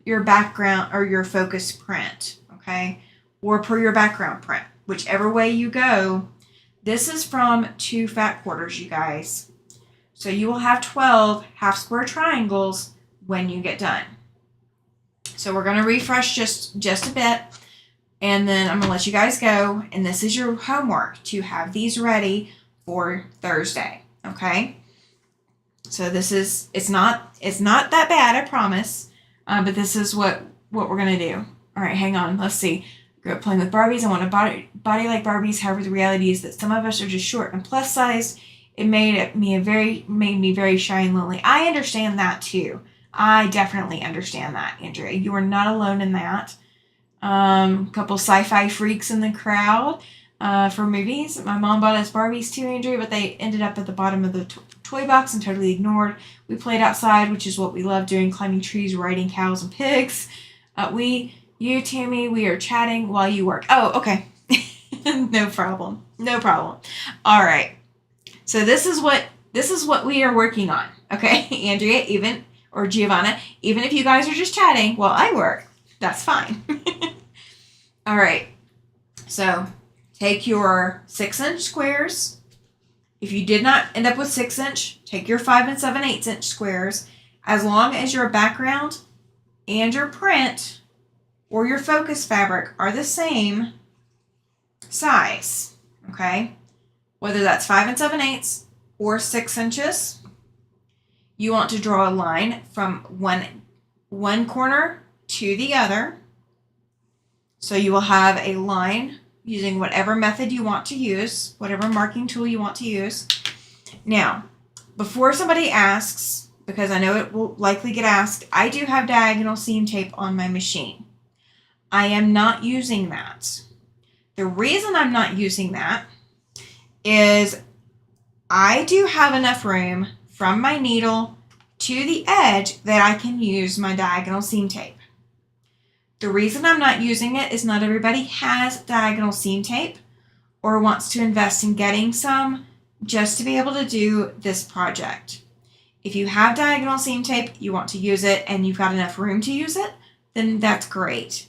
your background or your focus print, okay? Or per your background print, whichever way you go. This is from 2 fat quarters, you guys. So you will have 12 half square triangles when you get done. So we're going to refresh just a bit, and then I'm going to let you guys go. And this is your homework, to have these ready for Thursday, okay? So it's not that bad, I promise. But this is what we're going to do. All right, hang on. Let's see. Grew up playing with Barbies. I want a body like Barbies. However, the reality is that some of us are just short and plus size. It made me very shy and lonely. I understand that too. I definitely understand that, Andrea. You are not alone in that. Couple sci-fi freaks in the crowd for movies. My mom bought us Barbies too, Andrea, but they ended up at the bottom of the toy box and totally ignored. We played outside, which is what we love doing, climbing trees, riding cows and pigs. You, Tammy, we are chatting while you work. Oh, okay. No problem. All right. So this is what we are working on. Okay, Andrea, or Giovanna, even if you guys are just chatting while I work, that's fine. All right. So take your 6-inch squares. If you did not end up with 6-inch, take your 5 and 7/8 squares. As long as your background and your print or your focus fabric are the same size, okay? Whether that's 5 and 7/8 or 6 inches, you want to draw a line from one corner to the other. So you will have a line using whatever method you want to use, whatever marking tool you want to use. Now, before somebody asks, because I know it will likely get asked, I do have diagonal seam tape on my machine. I am not using that. The reason I'm not using that is I do have enough room from my needle to the edge that I can use my diagonal seam tape. The reason I'm not using it is not everybody has diagonal seam tape or wants to invest in getting some just to be able to do this project. If you have diagonal seam tape, you want to use it, and you've got enough room to use it, then that's great.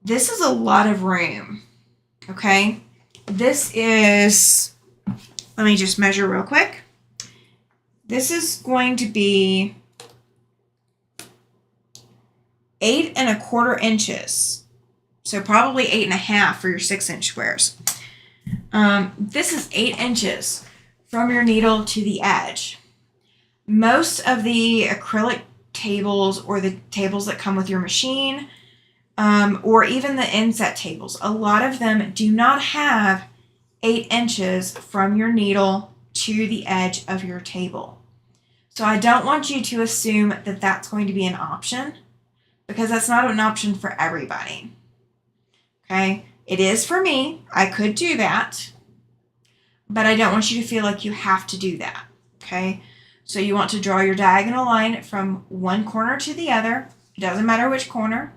This is a lot of room, okay? This is, let me just measure real quick. This is going to be 8 1/4 inches. So probably 8 1/2 for your 6-inch squares. This is 8 inches from your needle to the edge. Most of the acrylic tables or the tables that come with your machine, or even the inset tables, a lot of them do not have 8 inches from your needle to the edge of your table. So I don't want you to assume that that's going to be an option, because that's not an option for everybody. Okay? It is for me. I could do that, but I don't want you to feel like you have to do that. Okay? So you want to draw your diagonal line from one corner to the other. It doesn't matter which corner.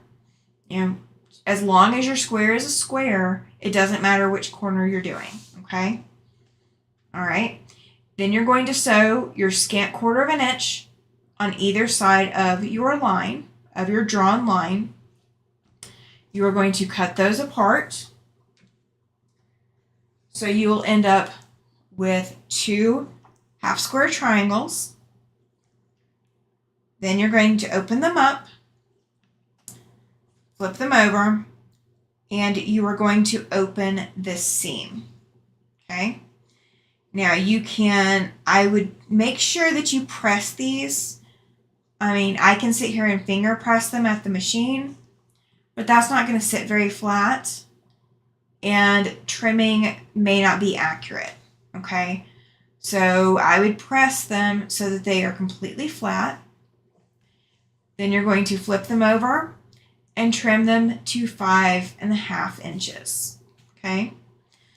As long as your square is a square, it doesn't matter which corner you're doing. Okay? All right. Then you're going to sew your scant 1/4 inch on either side of your line, of your drawn line. You are going to cut those apart. So you will end up with 2 half square triangles. Then you're going to open them up, flip them over, and you are going to open this seam. Okay? Now I would make sure that you press these. I mean, I can sit here and finger press them at the machine, but that's not going to sit very flat, and trimming may not be accurate, okay? So I would press them so that they are completely flat. Then you're going to flip them over and trim them to 5.5 inches, okay?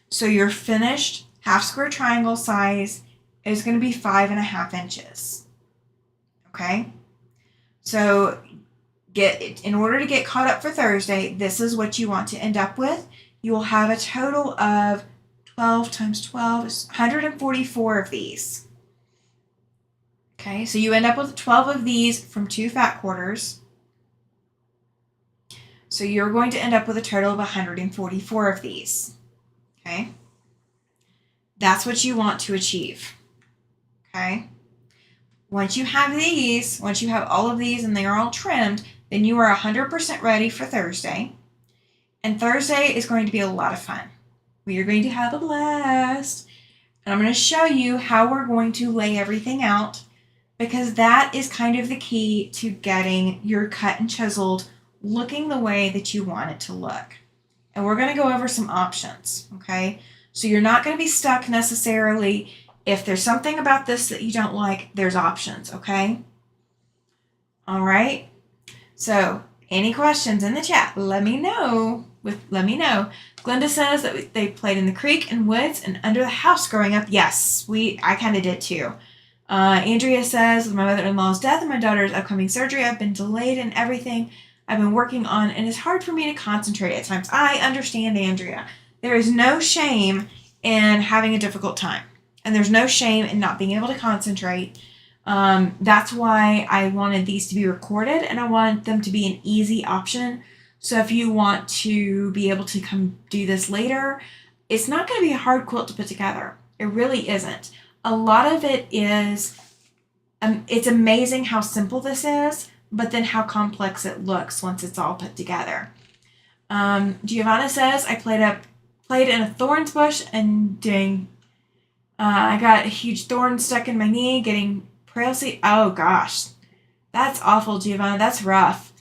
So your finished half square triangle size is going to be 5.5 inches, okay? So in order to get caught up for Thursday, this is what you want to end up with. You will have a total of 12 times 12 is 144 of these. Okay, so you end up with 12 of these from 2 fat quarters. So you're going to end up with a total of 144 of these. Okay, that's what you want to achieve. Okay, once you have all of these and they are all trimmed, then you are 100% ready for Thursday. And Thursday is going to be a lot of fun. We are going to have a blast. And I'm going to show you how we're going to lay everything out, because that is kind of the key to getting your cut and chiseled looking the way that you want it to look. And we're going to go over some options, okay? So you're not going to be stuck necessarily. If there's something about this that you don't like, there's options, okay? All right. So any questions in the chat, let me know. Glenda says that they played in the creek and woods and under the house growing up. Yes, I kind of did too. Andrea says, with my mother-in-law's death and my daughter's upcoming surgery, I've been delayed in everything I've been working on, and it's hard for me to concentrate at times. I understand, Andrea. There is no shame in having a difficult time, and there's no shame in not being able to concentrate. That's why I wanted these to be recorded, and I wanted them to be an easy option. So if you want to be able to come do this later, it's not going to be a hard quilt to put together. It really isn't. A lot of it is, it's amazing how simple this is, but then how complex it looks once it's all put together. Giovanna says, I played in a thorns bush and I got a huge thorn stuck in my knee, getting paralysis. Oh gosh, that's awful, Giovanna. That's rough.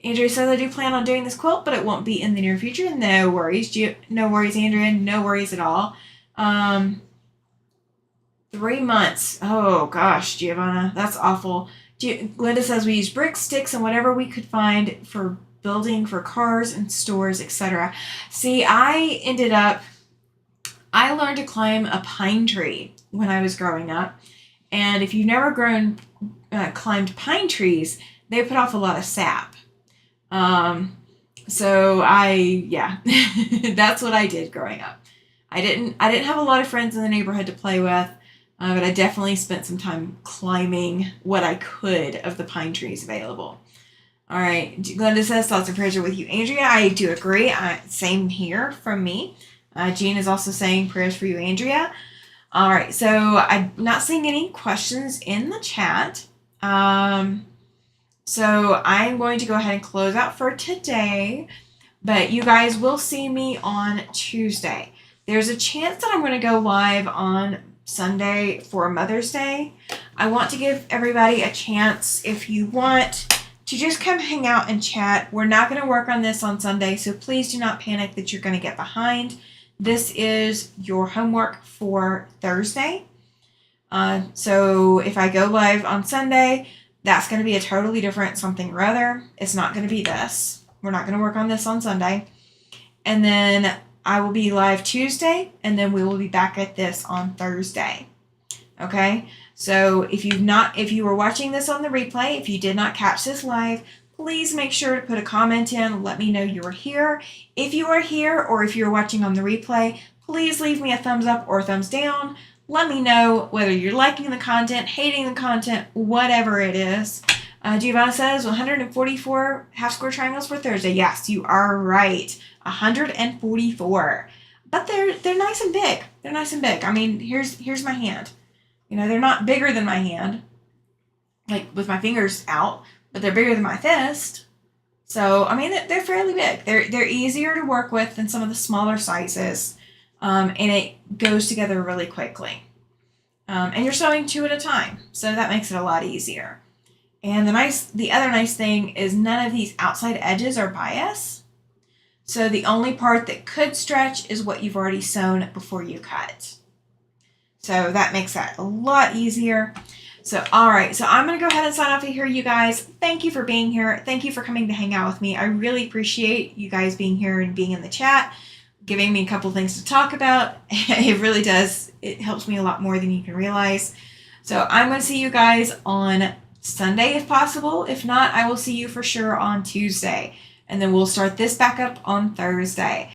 Andrea says, I do plan on doing this quilt, but it won't be in the near future. No worries. No worries, Andrea. No worries at all. 3 months. Oh gosh, Giovanna, that's awful. Glenda says we use bricks, sticks, and whatever we could find for building for cars and stores, etc. See, I learned to climb a pine tree when I was growing up. And if you've never climbed pine trees, they put off a lot of sap. So that's what I did growing up. I didn't have a lot of friends in the neighborhood to play with, but I definitely spent some time climbing what I could of the pine trees available. All right, Glenda says, thoughts and prayers are with you, Andrea. I do agree. Same here from me. Jean is also saying prayers for you, Andrea. All right, so I'm not seeing any questions in the chat. So I'm going to go ahead and close out for today, but you guys will see me on Tuesday. There's a chance that I'm going to go live on Sunday for Mother's Day. I want to give everybody a chance, if you want, to just come hang out and chat. We're not going to work on this on Sunday, so please do not panic that you're going to get behind. This is your homework for Thursday. So if I go live on Sunday, that's going to be a totally different something or other. It's not going to be this. We're not going to work on this on Sunday. And then I will be live Tuesday, and then we will be back at this on Thursday. Okay? So if you were watching this on the replay, if you did not catch this live, please make sure to put a comment in. Let me know you are here. If you are here, or if you're watching on the replay, please leave me a thumbs up or a thumbs down. Let me know whether you're liking the content, hating the content, whatever it is. Giovanna says 144 half square triangles for Thursday. Yes, you are right. 144. But they're nice and big. They're nice and big. I mean, here's my hand. You know, they're not bigger than my hand, like with my fingers out, but they're bigger than my fist. So, I mean, they're fairly big. They're easier to work with than some of the smaller sizes. And it goes together really quickly. And you're sewing 2 at a time, so that makes it a lot easier. And the other nice thing is none of these outside edges are bias. So the only part that could stretch is what you've already sewn before you cut. So that makes that a lot easier. So, all right, so I'm going to go ahead and sign off of here, you guys. Thank you for being here. Thank you for coming to hang out with me. I really appreciate you guys being here and being in the chat, giving me a couple things to talk about. It really does. It helps me a lot more than you can realize. So I'm going to see you guys on Sunday if possible. If not, I will see you for sure on Tuesday. And then we'll start this back up on Thursday.